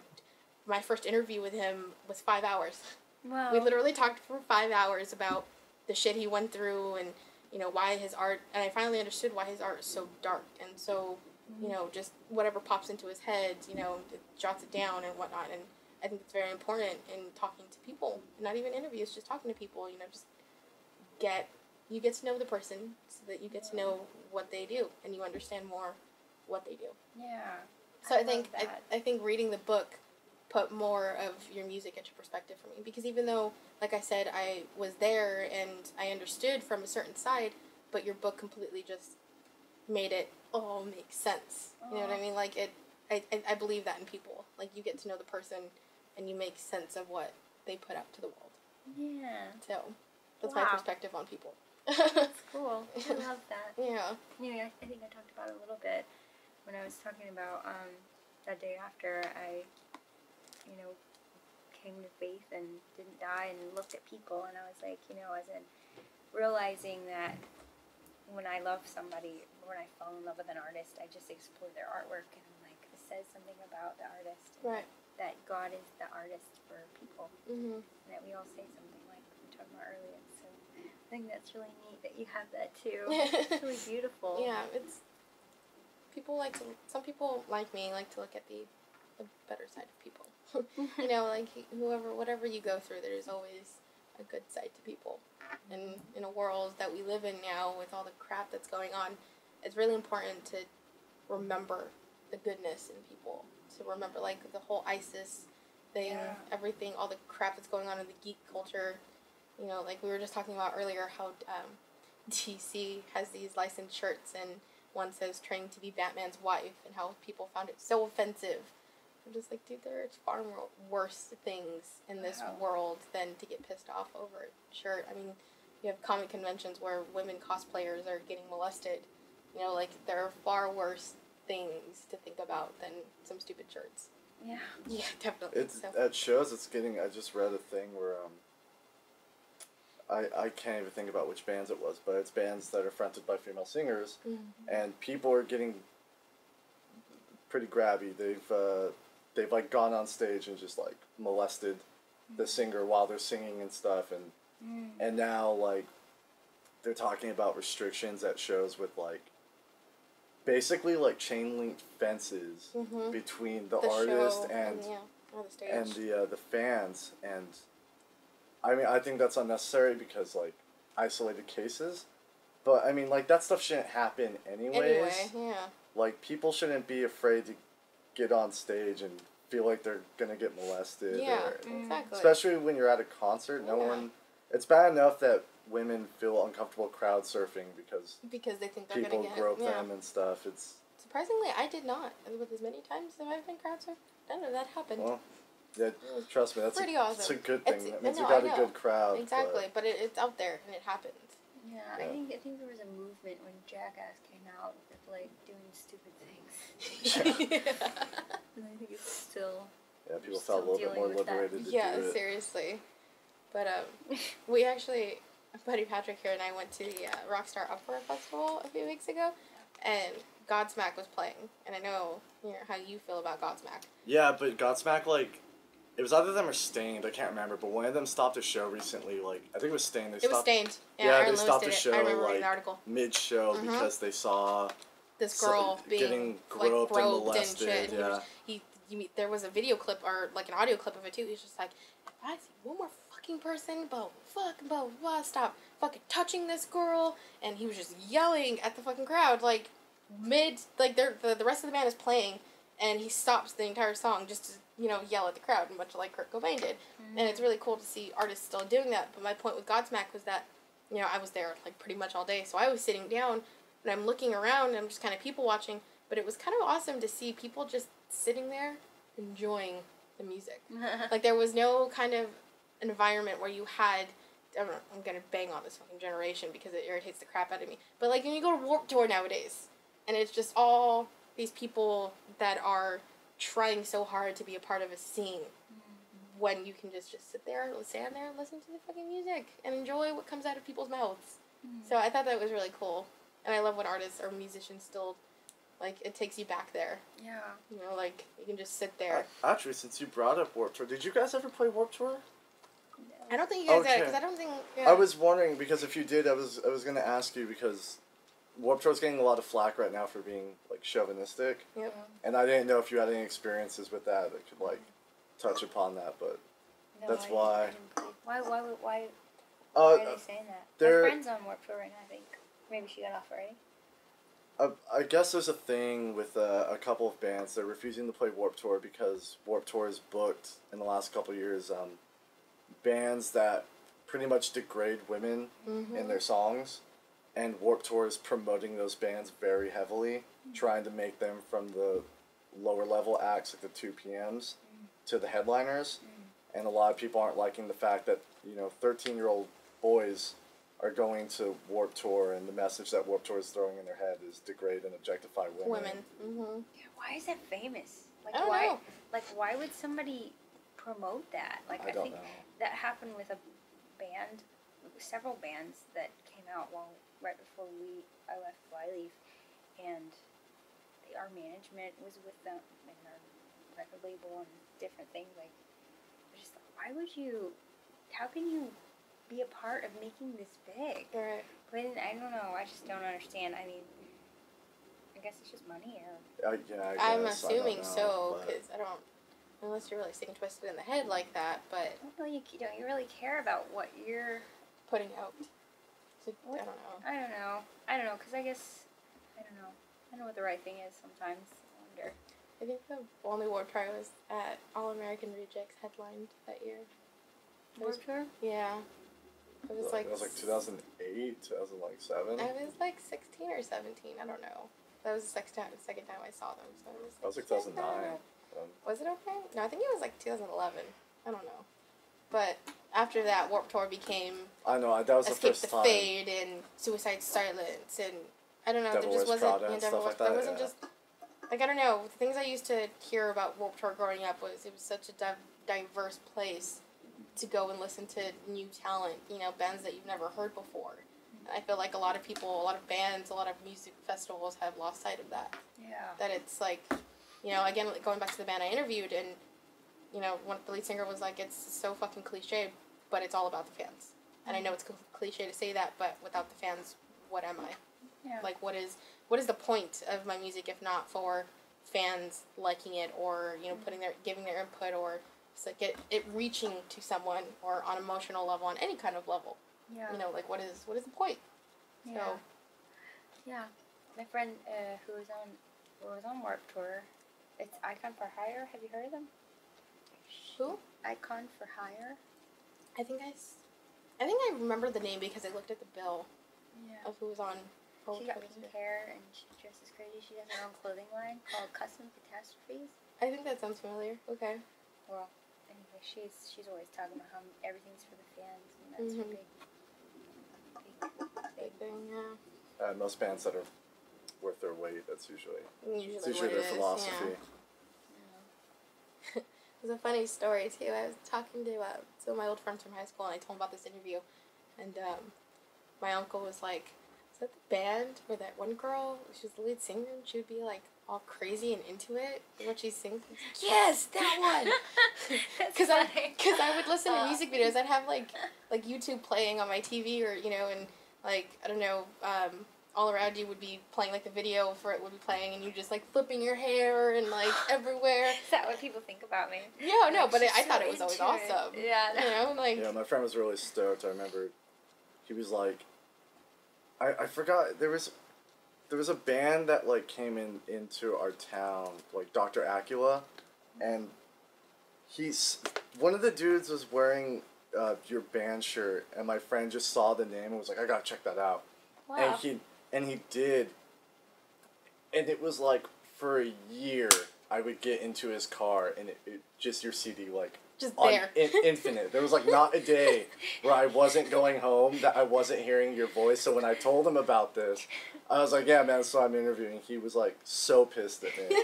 my first interview with him was 5 hours. Wow. We literally talked for 5 hours about the shit he went through, and, you know, why his art, and I finally understood why his art is so dark and so, you know, just whatever pops into his head, you know, it jots it down and whatnot. And I think it's very important in talking to people, not even interviews, just talking to people, you know, just you get to know the person so that you get to know what they do, and you understand more what they do. Yeah. So I think love that. I think reading the book put more of your music into perspective for me, because even though, like I said, I was there and I understood from a certain side, but your book completely just made it all make sense. You know what I mean? Like, I believe that in people. Like, you get to know the person and you make sense of what they put out to the world. Yeah. So that's my Wow. perspective on people. That's cool. I love that. Yeah. Anyway, I think I talked about it a little bit when I was talking about that day after I, you know, came to faith and didn't die, and looked at people, and I was like, you know, as in realizing that when I love somebody, when I fall in love with an artist, I just explore their artwork, and I'm like, it says something about the artist. Right. That God is the artist for people. Mm-hmm. And that we all say something like we talked about earlier. So I think that's really neat that you have that too. It's really beautiful. Yeah, it's some people like me like to look at the better side of people. You know, like whatever you go through, there's always a good side to people. And in a world that we live in now with all the crap that's going on, it's really important to remember the goodness in people. To remember, like, the whole ISIS thing, everything, all the crap that's going on in the geek culture. You know, like we were just talking about earlier, how DC has these licensed shirts, and one says "trained to be Batman's wife," and how people found it so offensive. I'm just like, dude, there are far more worse things in this world than to get pissed off over a shirt. I mean, you have comic conventions where women cosplayers are getting molested. You know, like, there are far worse things to think about than some stupid shirts. Yeah. Yeah, definitely. At shows, it's getting. I just read a thing where I can't even think about which bands it was, but it's bands that are fronted by female singers, and people are getting pretty grabby. They've like gone on stage and just like molested the singer while they're singing and stuff, and now like they're talking about restrictions at shows with like basically like chain link fences between the artist and the fans. And I mean, I think that's unnecessary because like isolated cases, but I mean, like, that stuff shouldn't happen anyways. Anyway, yeah. Like, people shouldn't be afraid to get on stage and feel like they're gonna get molested. Yeah, exactly. Especially when you're at a concert. No one. It's bad enough that women feel uncomfortable crowd surfing because they think they're people gonna get grope them and stuff. It's surprisingly, I did not. With as many times that I've been crowd surfed, none of that happened. Well, yeah, trust me, that's pretty awesome. awesome. It's a good thing. That means I you got know. a good crowd. Exactly, but it's out there and it happens. Yeah, I think there was a movement when Jackass came out with like doing stupid things. And I think it's still. Yeah, people felt a little bit more liberated to do it. Yeah, seriously. But we actually, Buddy Patrick here and I went to the Rockstar Uproar Festival a few weeks ago, and Godsmack was playing, and I know how you feel about Godsmack. Yeah, but Godsmack, like, it was either them or Stained, I can't remember, but one of them stopped a show recently, like, I think it was Stained. It was Stained. Yeah, Aaron they stopped the Lewis show, I remember reading like, the article. mid-show because they saw this girl getting groped and molested. And shit. Yeah. There was a video clip, or like an audio clip of it too. He's just like, if I see one more fucking person, stop fucking touching this girl. And he was just yelling at the fucking crowd, like, the rest of the band is playing, and he stops the entire song just to, yell at the crowd, much like Kurt Cobain did. And it's really cool to see artists still doing that. But my point with Godsmack was that, I was there, like, pretty much all day, so I was sitting down, and I'm looking around, and I'm just kind of people watching, but it was kind of awesome to see people just sitting there enjoying the music. Like, there was no kind of environment where you had, I don't know, I'm gonna bang on this fucking generation because it irritates the crap out of me, but like when you go to Warped Tour nowadays, and it's just all these people that are trying so hard to be a part of a scene, when you can just sit there, stand there, and listen to the fucking music, and enjoy what comes out of people's mouths. So I thought that was really cool, and I love when artists or musicians still, like, it takes you back there. Yeah. You know, like, you can just sit there. Actually, since you brought up Warped Tour, did you guys ever play Warped Tour? I don't think you guys did, Okay. because I don't think... Yeah. I was wondering, because if you did, I was going to ask you, because Warped Tour's getting a lot of flack right now for being, like, chauvinistic. Yep. And I didn't know if you had any experiences with that could, like, touch upon that, but No, that's I why. didn't play. Why are they saying that? My they're- friend's on Warped Tour right now, I think. Maybe she got off already. I guess there's a thing with a couple of bands. They're refusing to play Warped Tour because Warped Tour has booked, in the last couple of years, bands that pretty much degrade women in their songs. And Warped Tour is promoting those bands very heavily, trying to make them from the lower level acts, like the 2 PMs, to the headliners. And a lot of people aren't liking the fact that, 13-year-old boys are going to Warped Tour, and the message that Warped Tour is throwing in their head is degrade and objectify women. Mm-hmm. Yeah, why is that famous? Like, I don't why? know. Like, why would somebody promote that? Like, I don't think know. that happened with a band, several bands that came out right before I left Flyleaf, and our management was with them and our record label and different things. Like, just why would you? How can you be a part of making this big? Right. But I don't know. I just don't understand. I mean, I guess it's just money, or Yeah, I'm I guess, assuming I don't know, so, but- because I don't, unless you're really sticking twisted in the head like that, but don't you really care about what you're? putting out, so, What? I don't know. I don't know, because I guess I don't know. I don't know what the right thing is sometimes. I wonder. I think the only Warped Tour was at All American Rejects headlined that year. Warped Tour? Yeah. It was It was like 2008, 2007. I was like 16 or 17, I don't know. That was the second time I saw them, so it was That was like 2009. Was it okay? No, I think it was like 2011. I don't know. But after that, Warped Tour became I know, that was the Escape first the time. Fade and Suicide Silence, and I don't know, Devil there just Wears wasn't, Prada and Devil stuff like Wears- there that, wasn't yeah. just, like, I don't know, the things I used to hear about Warped Tour growing up was it was such a diverse place to go and listen to new talent, bands that you've never heard before. And I feel like a lot of people, a lot of bands, a lot of music festivals have lost sight of that. Yeah. That it's like, again, like going back to the band I interviewed, and, when the lead singer was like, it's so fucking cliche, but it's all about the fans. And I know it's cliche to say that, but without the fans, what am I? Yeah. Like, what is the point of my music if not for fans liking it, or, giving their input, or so get it reaching to someone, or on emotional level, on any kind of level. Yeah. Like, what is the point? Yeah. So, Yeah. My friend who was on Warped Tour, it's Icon for Hire. Have you heard of them? who? Icon for Hire. I think I remember the name because I looked at the bill Yeah. of who was on. She got pink hair and she dresses crazy. She has her own clothing line called Custom Catastrophes. I think that sounds familiar. Okay. Well, anyway, she's always talking about how everything's for the fans, and that's her Big thing, yeah. Most bands that are worth their weight, that's usually Usually their what it is, philosophy. Yeah. There's a funny story too. I was talking to some of my old friends from high school, and I told them about this interview, and my uncle was like, "Is that the band where that one girl? She was the lead singer, and she would be like all crazy and into it what she sings." Yes, that one. Because I would listen to music videos. I'd have like YouTube playing on my TV, or and like I don't know. All around you would be playing, like the video for it would be playing, and you just like flipping your hair and like everywhere. Is that what people think about me? No, but She's I so thought it was always into it. awesome. Yeah. Like Yeah, my friend was really stoked. I remember he was like, I forgot, there was a band that like came into our town, like Dr. Acula, and one of the dudes was wearing your band shirt, and my friend just saw the name and was like, I gotta check that out. Wow. And And he did. And it was like, for a year, I would get into his car, and it just your CD, like, just there. Infinite. There was, like, not a day where I wasn't going home that I wasn't hearing your voice. So when I told him about this, I was like, yeah, man, so I'm interviewing. He was, like, so pissed at me.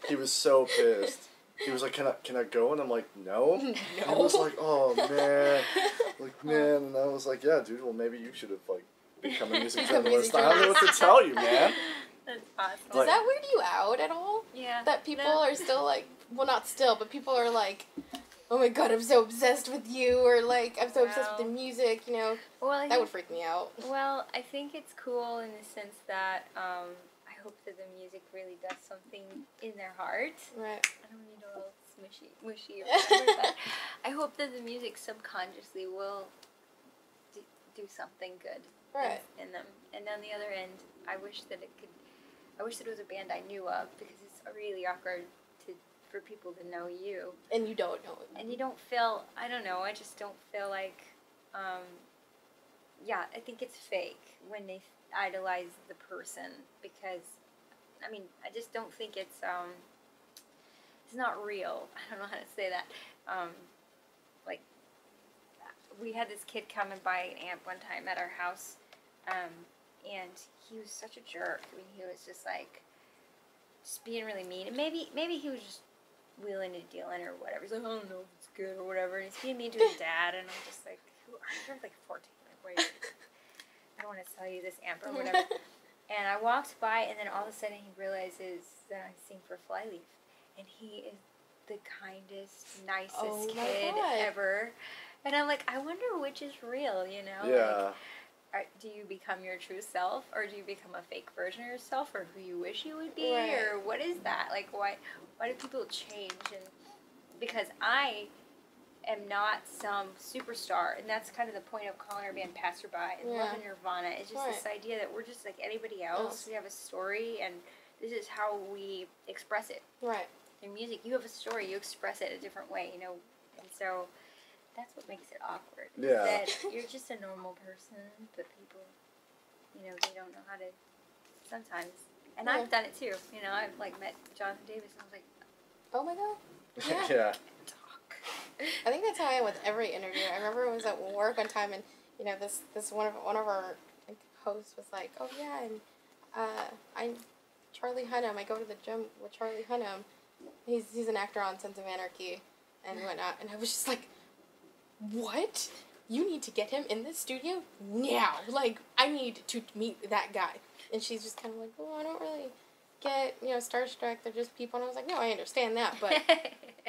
He was so pissed. He was like, can I go? And I'm like, no. No. He was like, oh, man. Like, man. And I was like, yeah, dude, well, maybe you should have, like, become a music journalist. I don't know what to tell you, man. That's awesome. Does that weird you out at all? Yeah. That people are still like, well, not still, but people are like, oh my god, I'm so obsessed with you, or like, I'm so obsessed with the music, you know. Well, that would freak me out. Well, I think it's cool in the sense that I hope that the music really does something in their heart. Right. I don't mean a little mushy or whatever, but I hope that the music subconsciously will do something good in them. And on the other end, I wish that it was a band I knew of, because it's really awkward for people to know you. And you don't know it. And you don't feel, I don't know, I just don't feel like, yeah, I think it's fake when they idolize the person, because, I mean, I just don't think it's not real. I don't know how to say that. Like, we had this kid come and buy an amp one time at our house, and he was such a jerk. I mean, he was just like, just being really mean. And maybe he was just wheeling and dealing or whatever. He's like, I don't know if it's good or whatever. And he's being mean to his dad, and I'm just like, who are you? You're like 14. Like, wait, I don't want to sell you this amp or whatever. And I walked by, and then all of a sudden he realizes that I sing for Flyleaf. And he is the kindest, nicest kid ever. And I'm like, I wonder which is real, you know? Yeah. Like, do you become your true self, or do you become a fake version of yourself, or who you wish you would be, or what is that? Like, why do people change? And because I am not some superstar, and that's kind of the point of calling our band Passerby and Love and Nirvana. It's just this idea that we're just like anybody else. We have a story, and this is how we express it. Right. In music, you have a story, you express it a different way, you know, and so that's what makes it awkward. Yeah. That you're just a normal person, but people, you know, they don't know how to sometimes. And I've done it too. You know, I've like met Jonathan Davis, and I was like, oh my god. Yeah. Talk. I think that's how I am with every interview. I remember I was at work one time, and you know, this one of our hosts was like, oh yeah, and I'm Charlie Hunnam. I go to the gym with Charlie Hunnam. He's an actor on Sons of Anarchy and whatnot. And I was just like, what? You need to get him in the studio now. Like, I need to meet that guy. And she's just kind of like, oh, I don't really get, you know, starstruck. They're just people. And I was like, no, I understand that. But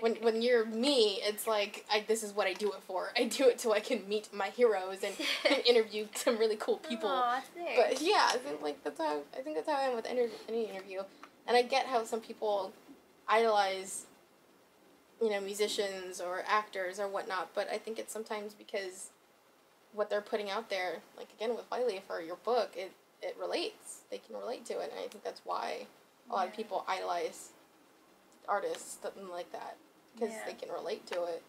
when you're me, it's like, this is what I do it for. I do it so I can meet my heroes and interview some really cool people. Aww, but yeah, I think that's how I am with any interview. And I get how some people idolize, you know, musicians or actors or whatnot, but I think it's sometimes because what they're putting out there, like again with Flyleaf or your book, it relates. They can relate to it, and I think that's why a lot of people idolize artists, something like that, because they can relate to it.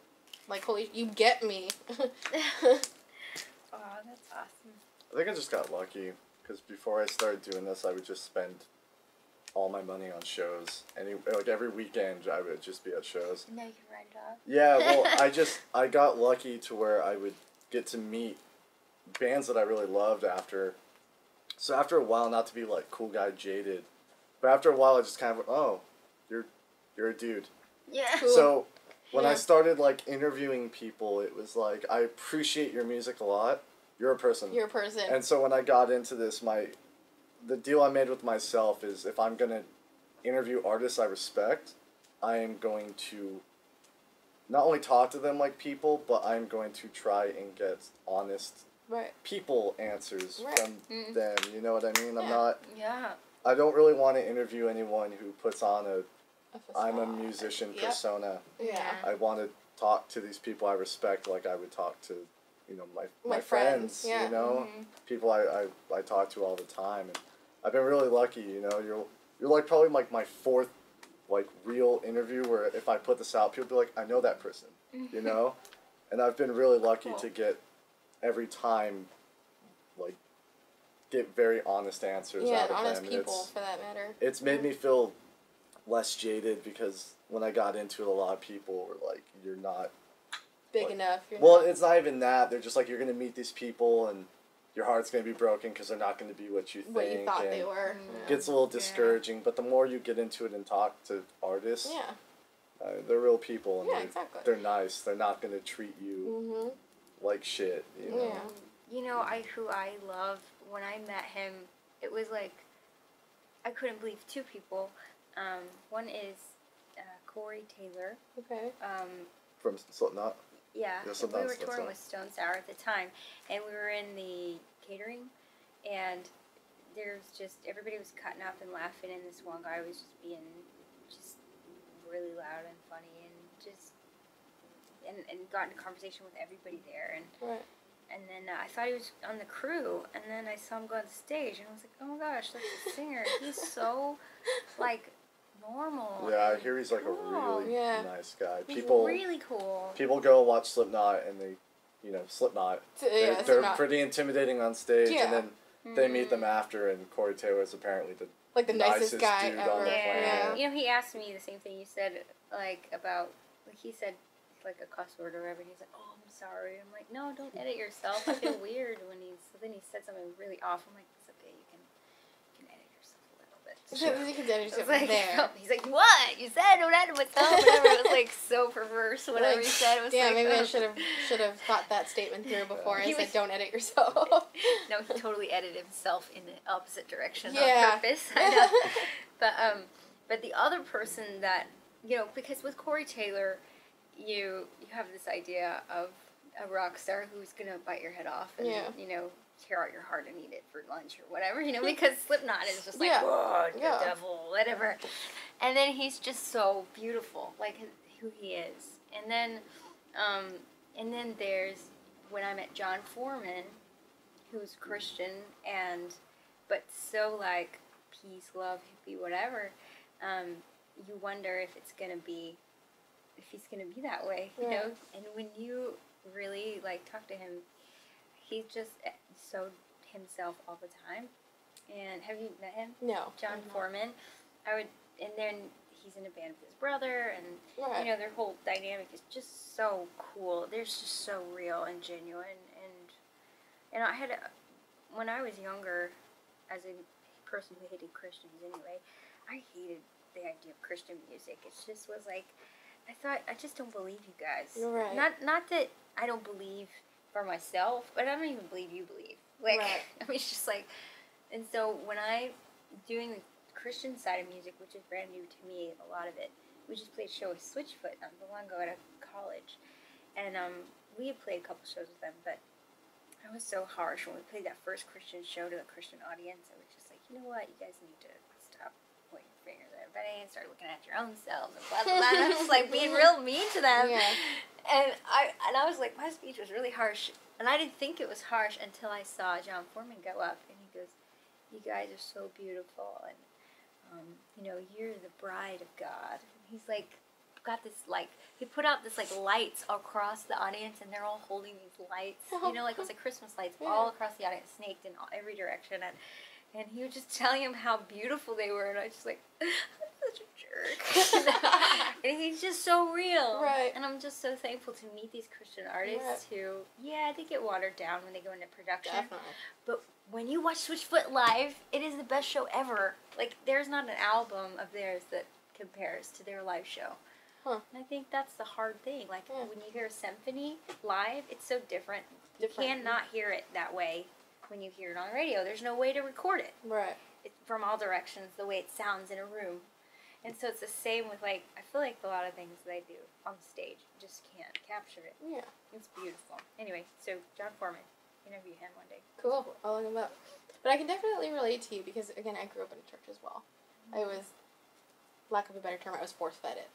Like, holy, you get me. Oh, that's awesome. I think I just got lucky, because before I started doing this, I would just spend all my money on shows. Like every weekend, I would just be at shows. And now you can write it off. Yeah, well, I got lucky to where I would get to meet bands that I really loved after. So after a while, not to be like cool guy jaded, but after a while, I just kind of, oh, you're a dude. Yeah. Cool. So when I started like interviewing people, it was like, I appreciate your music a lot. You're a person. You're a person. And so when I got into this, the deal I made with myself is if I'm going to interview artists I respect, I am going to not only talk to them like people, but I'm going to try and get honest people answers from them. You know what I mean? I'm not... Yeah. I don't really want to interview anyone who puts on I'm a musician persona. Yeah. I want to talk to these people I respect like I would talk to, you know, my friends, yeah. you know, people I talk to all the time. And I've been really lucky, you know, you're like probably like my fourth like real interview where if I put this out, people be like, I know that person, you know? And I've been really lucky to get every time like get very honest answers Yeah, out of honest them. people, for that matter. It's made me feel less jaded, because when I got into it, a lot of people were like, "You're not Big like, enough. Well, it's not even that. They're just like, you're gonna meet these people and your heart's gonna be broken because they're not gonna be what you think. What you thought and they were. It gets a little discouraging, but the more you get into it and talk to artists, they're real people, and they're nice. They're not gonna treat you like shit. You know? Yeah. You know, who I love, when I met him, it was like, I couldn't believe two people. One is Corey Taylor. Okay. From Slipknot. Yeah, we were touring with Stone Sour at the time, and we were in the catering, and there's just, everybody was cutting up and laughing, and this one guy was just being just really loud and funny, and just, and got into conversation with everybody there, and and then I thought he was on the crew, and then I saw him go on the stage, and I was like, oh my gosh, that's the singer. He's so, like, normal. Yeah, I hear he's like a really nice guy. He's really cool. People go watch Slipknot, and they, Slipknot. They're pretty intimidating on stage, and then they meet them after, and Corey Taylor is apparently the nicest guy dude ever. on the planet. You know, he asked me the same thing you said, like, about, like, he said, like, a cuss word or whatever, and he's like, oh, I'm sorry. I'm like, no, don't edit yourself. I feel weird when then he said something really off. I'm like, it's okay, you can edit yourself a little bit. You can edit yourself there. He's like, what? You said don't edit myself, whatever. It was, like, so perverse, whatever he said. It was maybe I should have thought that statement through before I said don't edit yourself. No, he totally edited himself in the opposite direction on purpose. I know. But the other person that, because with Corey Taylor, you have this idea of a rock star who's gonna bite your head off and tear out your heart and eat it for lunch or whatever, because Slipknot is just like, whoa, the devil, whatever. And then he's just so beautiful, like who he is. And then there's when I met John Foreman, who's Christian but so like peace, love, hippie, whatever. You wonder if he's gonna be that way, you know. And when you really like talk to him, he's just so himself all the time. And have you met him? No. John Foreman. And then he's in a band with his brother, and their whole dynamic is just so cool. They're just so real and genuine. And I had when I was younger, as a person who hated Christians anyway, I hated the idea of Christian music. It just was like, I thought, I just don't believe you guys. Right. Not that I don't believe for myself, but I don't even believe you believe. Like, I mean, it's just like, and so when I doing the Christian side of music, which is brand new to me, a lot of it, we just played a show with Switchfoot not so long ago at a college, and we had played a couple shows with them, but I was so harsh when we played that first Christian show to a Christian audience. I was just like, you know what, you guys need to stop pointing fingers at everybody and start looking at your own selves and blah blah blah. And I was like being real mean to them, and I was like, my speech was really harsh, and I didn't think it was harsh until I saw John Foreman go up, and he goes, "You guys are so beautiful, and you're the bride of God." And he's like, got this like, he put out this like lights across the audience, and they're all holding these lights, like it was like Christmas lights all across the audience, snaked in every direction, and he was just telling him how beautiful they were, and I was just like, I'm such a jerk. And he's just so real. Right. And I'm just so thankful to meet these Christian artists who, they get watered down when they go into production. Definitely. But when you watch Switchfoot live, it is the best show ever. Like, there's not an album of theirs that compares to their live show. Huh. And I think that's the hard thing. Like, when you hear a symphony live, it's so different. You cannot hear it that way when you hear it on the radio. There's no way to record it. Right. It's from all directions, the way it sounds in a room. And so it's the same with, like, I feel like a lot of things that I do on stage, you just can't capture it. Yeah. It's beautiful. Anyway, so John Foreman, interview him one day. Cool. I'll look him up. But I can definitely relate to you because, again, I grew up in a church as well. I was, lack of a better term, I was force-fed it.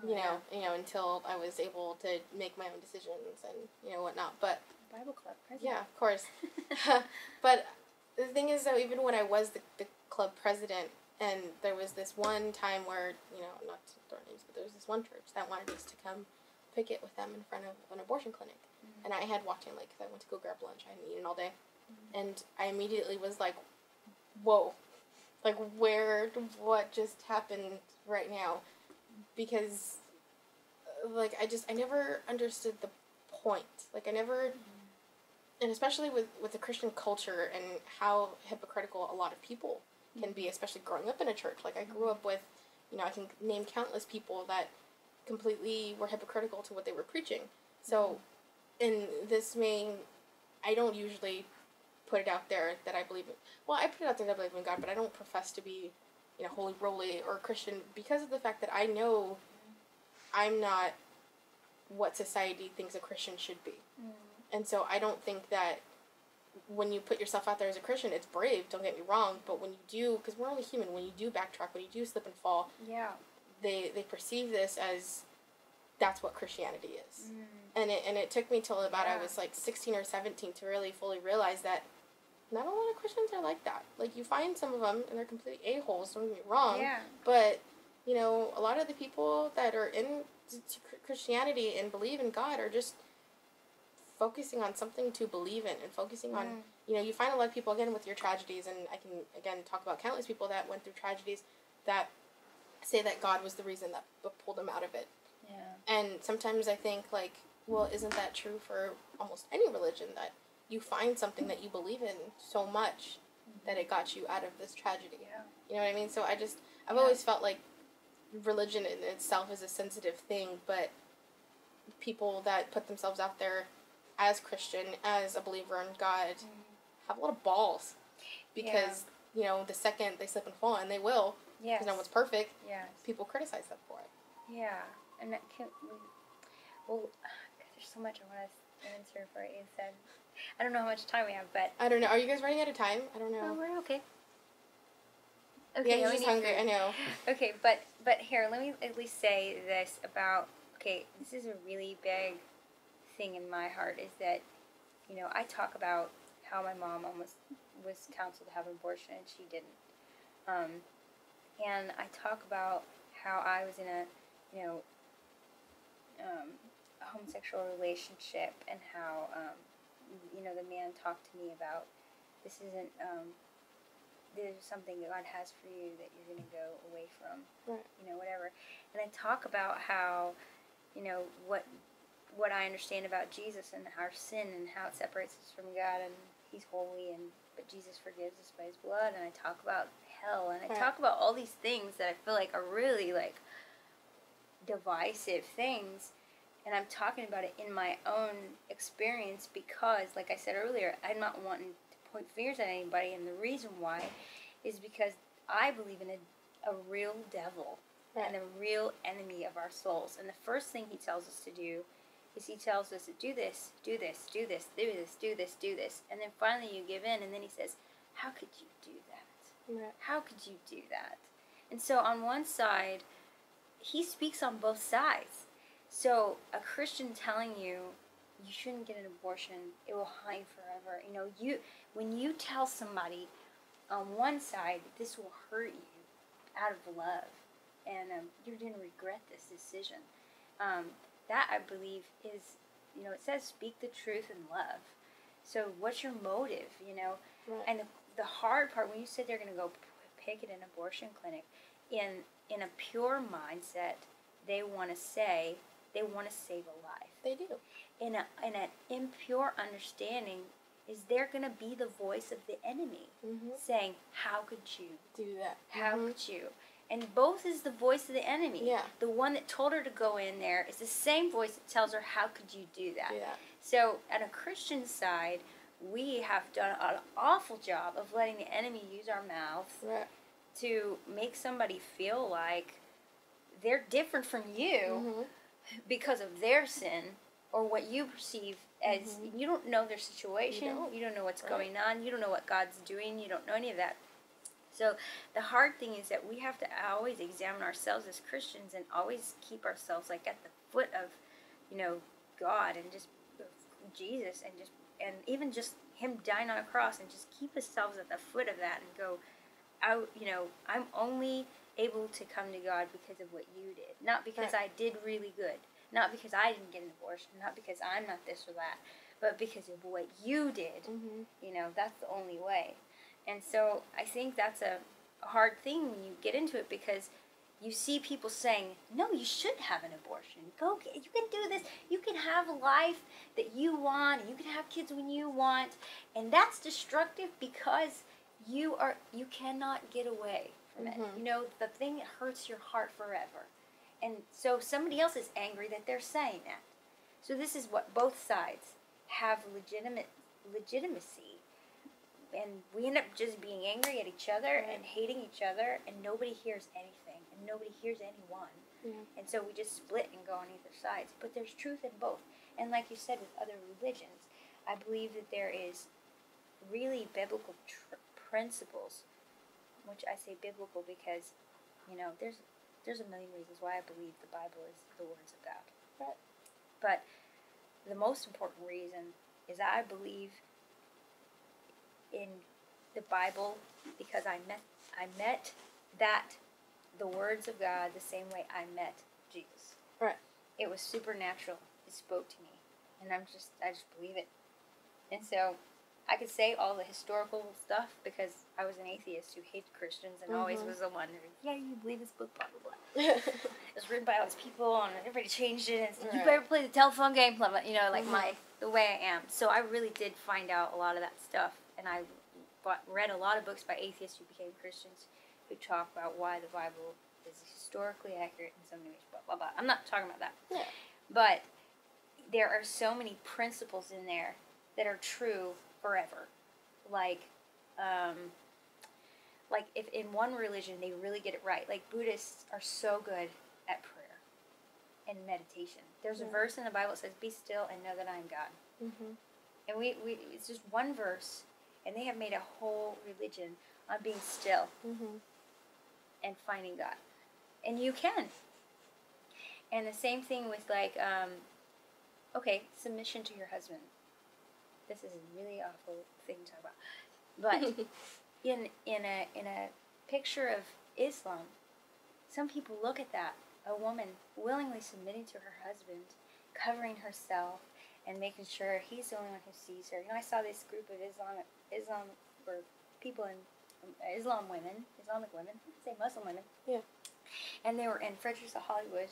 You know, until I was able to make my own decisions and, whatnot. But Bible club president. Yeah, of course. But the thing is, though, even when I was the club president, and there was this one time where, not to throw names, but there was this one church that wanted us to come picket with them in front of an abortion clinic. Mm-hmm. And I had walked in, like, I went to go grab lunch. I hadn't eaten all day. And I immediately was like, whoa, like what just happened right now? Because, like, I never understood the point. Like, I never, and especially with the Christian culture and how hypocritical a lot of people can be, especially growing up in a church. Like, I grew up with, I can name countless people that completely were hypocritical to what they were preaching. So, in this main, I don't usually put it out there that I believe in, well, I put it out there that I believe in God, but I don't profess to be, holy roly or Christian because of the fact that I know I'm not what society thinks a Christian should be. And so I don't think that when you put yourself out there as a Christian, it's brave, don't get me wrong, but when you do, because we're only human, when you do backtrack, when you do slip and fall, they perceive this as that's what Christianity is. And it took me till about I was like 16 or 17 to really fully realize that not a lot of Christians are like that. Like, you find some of them, and they're complete a-holes, don't get me wrong, but, a lot of the people that are in Christianity and believe in God are just focusing on something to believe in and focusing on, you find a lot of people, again, with your tragedies, and I can, again, talk about countless people that went through tragedies that say that God was the reason that pulled them out of it. And sometimes I think, like, well, isn't that true for almost any religion, that you find something that you believe in so much that it got you out of this tragedy? You know what I mean? So I've always felt like religion in itself is a sensitive thing, but people that put themselves out there as Christian, as a believer in God, have a lot of balls. Because, the second they slip and fall, and they will, because no one's perfect, people criticize them for it. And that can, well, there's so much I want to answer for what you said. I don't know how much time we have, but... I don't know. Are you guys running out of time? I don't know. Oh, we're okay. Yeah, you're just hungry, I know. Okay, but here, let me at least say this about, this is a really big thing in my heart, is that, I talk about how my mom almost was counseled to have an abortion, and she didn't. And I talk about how I was in a, a homosexual relationship, and how, the man talked to me about, this isn't, there's something that God has for you that you're going to go away from, whatever. And I talk about how, what I understand about Jesus and our sin and how it separates us from God, and He's holy, but Jesus forgives us by His blood. And I talk about hell, and I talk about all these things that I feel like are really, like, divisive things. And I'm talking about it in my own experience because, like I said earlier, I'm not wanting to point fingers at anybody, and the reason why is because I believe in a real devil and a real enemy of our souls. And the first thing he tells us to do is he tells us to do this, do this, do this, do this, do this, do this. And then finally you give in, and then he says, how could you do that? How could you do that? And so on one side, he speaks on both sides. So a Christian telling you shouldn't get an abortion, it will haunt forever. When you tell somebody on one side, this will hurt you out of love, and you're going to regret this decision. That, I believe, is, it says speak the truth in love. So what's your motive, And the hard part, when you said they're going to go picket an abortion clinic, in a pure mindset, they want to save a life. They do. In an impure understanding, is they're going to be the voice of the enemy, saying, how could you do that? How could you? And both is the voice of the enemy. Yeah. The one that told her to go in there is the same voice that tells her, how could you do that? Yeah. So, at a Christian side, we have done an awful job of letting the enemy use our mouth to make somebody feel like they're different from you because of their sin, or what you perceive as, you don't know their situation, you don't know what's going on, you don't know what God's doing, you don't know any of that. So the hard thing is that we have to always examine ourselves as Christians and always keep ourselves like at the foot of, God and just Jesus, and even just Him dying on a cross, and just keep ourselves at the foot of that and go, I'm only able to come to God because of what you did, not because I did really good, not because I didn't get an abortion, not because I'm not this or that, but because of what you did. You know, that's the only way. And so I think that's a hard thing when you get into it, because you see people saying, no, you should have an abortion. You can do this. You can have a life that you want. You can have kids when you want. And that's destructive because you cannot get away from it. You know, the thing that hurts your heart forever. And so somebody else is angry that they're saying that. So this is what both sides have legitimacy. And we end up just being angry at each other and hating each other, and nobody hears anything, and nobody hears anyone. And so we just split and go on either sides. But there's truth in both. And like you said, with other religions, I believe that there is really biblical principles, which I say biblical because, you know, there's a million reasons why I believe the Bible is the words of God. But the most important reason is I believe in the Bible because I met the words of God the same way I met Jesus. Right. It was supernatural. It spoke to me, and I just believe it. And so I could say all the historical stuff because I was an atheist who hated Christians and always was the one who, yeah, you believe this book, blah blah blah. It was written by all these people, and everybody changed it. And said, you better play the telephone game, blah blah. You know, like the way I am. So I really did find out a lot of that stuff. And I read a lot of books by atheists who became Christians who talk about why the Bible is historically accurate in so many ways, blah, blah, blah. I'm not talking about that. Yeah. But there are so many principles in there that are true forever. Like if in one religion they really get it right. Like Buddhists are so good at prayer and meditation. There's a verse in the Bible that says, be still and know that I am God. And we it's just one verse. And they have made a whole religion on being still and finding God. And you can. And the same thing with submission to your husband. This is a really awful thing to talk about. But in a picture of Islam, some people look at that, a woman willingly submitting to her husband, covering herself, and making sure he's the only one who sees her. You know, I saw this group of Islamic women, say Muslim women. Yeah. And they were in Frederick's Hollywood,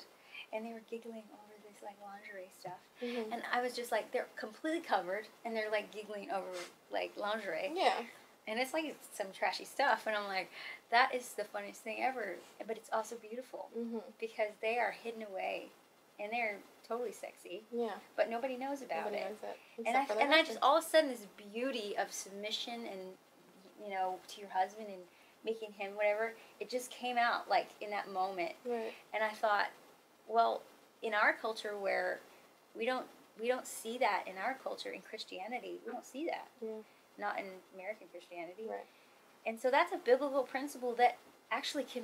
and they were giggling over this like lingerie stuff. And I was just like, they're completely covered, and they're like giggling over like lingerie. Yeah. And it's like some trashy stuff, and I'm like, that is the funniest thing ever. But it's also beautiful because they are hidden away, and they're totally sexy. Yeah. But nobody knows about it. And I just all of a sudden this beauty of submission and, you know, to your husband and making him whatever, it just came out like in that moment. Right. And I thought, well, in our culture where we don't see that in our culture in Christianity, we don't see that. Yeah. Not in American Christianity. Right. And so that's a biblical principle that actually can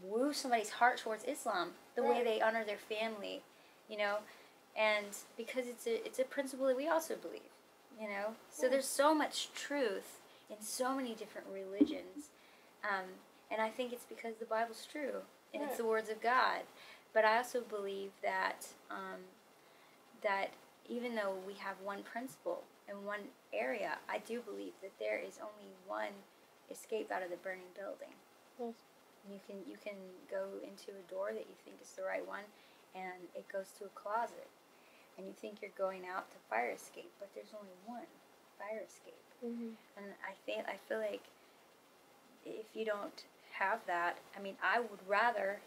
woo somebody's heart towards Islam, the way they honor their family. You know, and because it's a principle that we also believe, you know. So there's so much truth in so many different religions, and I think it's because the Bible's true and it's the words of God. But I also believe that that even though we have one principle in one area, I do believe that there is only one escape out of the burning building. Yes. You can go into a door that you think is the right one, and it goes to a closet, and you think you're going out to fire escape, but there's only one fire escape. And I feel like if you don't have that, I mean, I would rather,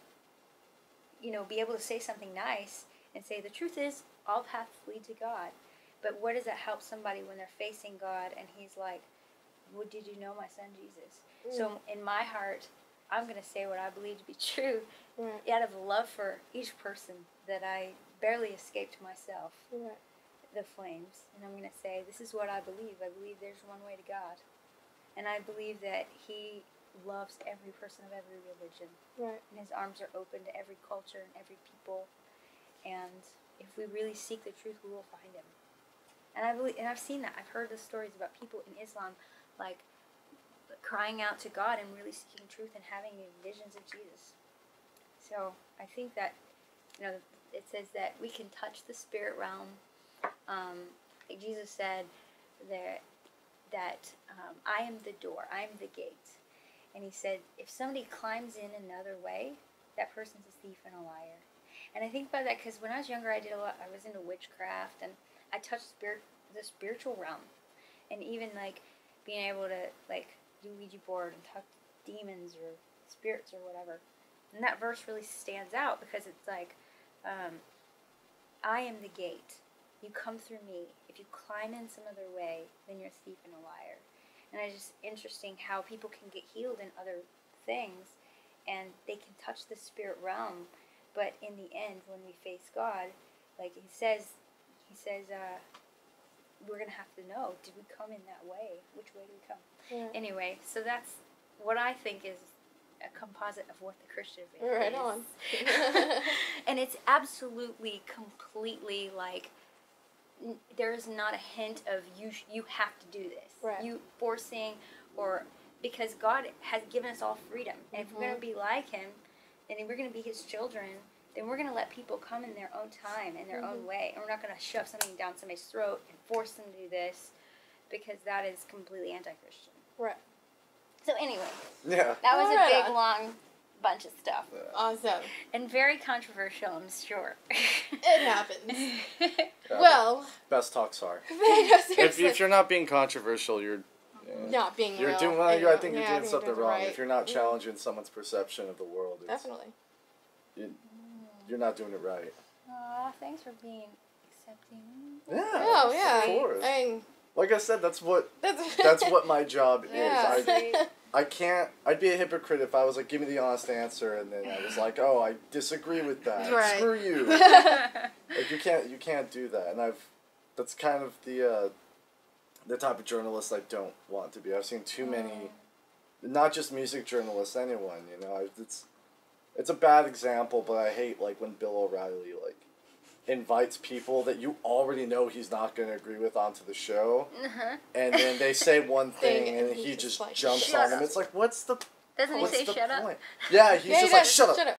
you know, be able to say something nice and say the truth is all paths lead to God. But what does that help somebody when they're facing God and he's like, well, did you know my son Jesus? So in my heart, I'm going to say what I believe to be true out of love for each person that I barely escaped myself, the flames. And I'm going to say, this is what I believe. I believe there's one way to God. And I believe that he loves every person of every religion. Right. And his arms are open to every culture and every people. And if we really seek the truth, we will find him. And I believe, and I've seen that. I've heard the stories about people in Islam, like, crying out to God and really seeking truth and having visions of Jesus. So I think that, you know, it says that we can touch the spirit realm like Jesus said that I am the door, I am the gate. And he said, if somebody climbs in another way, that person's a thief and a liar. And I think about that because when I was younger, I was into witchcraft, and I touched the spiritual realm. And even, like, being able to, like, do Ouija board and talk to demons or spirits or whatever. And that verse really stands out because it's like, I am the gate. You come through me. If you climb in some other way, then you're a thief and a liar. And it's just interesting how people can get healed in other things, and they can touch the spirit realm, but in the end, when we face God, like he says, we're going to have to know, did we come in that way? Which way did we come? Yeah. Anyway, so that's what I think is a composite of what the Christian faith is. Right on. And it's absolutely, completely, like, there is not a hint of you have to do this. Right. You forcing, or because God has given us all freedom. And if we're going to be like him, and if we're going to be his children, then we're going to let people come in their own time, in their own way. And we're not going to shove something down somebody's throat and force them to do this, because that is completely anti-Christian. Right. So anyway, that was a big, long bunch of stuff. Awesome. And very controversial, I'm sure. It happens. Well. Best talks are. If you're not being controversial, you're not being real. Doing well. I think you're doing something wrong. Right. If you're not challenging someone's perception of the world, definitely. You're not doing it right. Aw, thanks for being accepting. Yeah. Oh yeah. Of course. Like I said, that's what my job is. I'd be a hypocrite if I was like, give me the honest answer, and then I was like, oh, I disagree with that. Right. Screw you. Like you can't do that. And that's kind of the type of journalist I don't want to be. I've seen too many, not just music journalists, anyone, it's a bad example, but I hate like when Bill O'Reilly like invites people that you already know he's not going to agree with onto the show, and then they say one thing and he just like, jumps on them. It's like, what's the Doesn't he say shut point? up? Yeah, he's just like, shut up.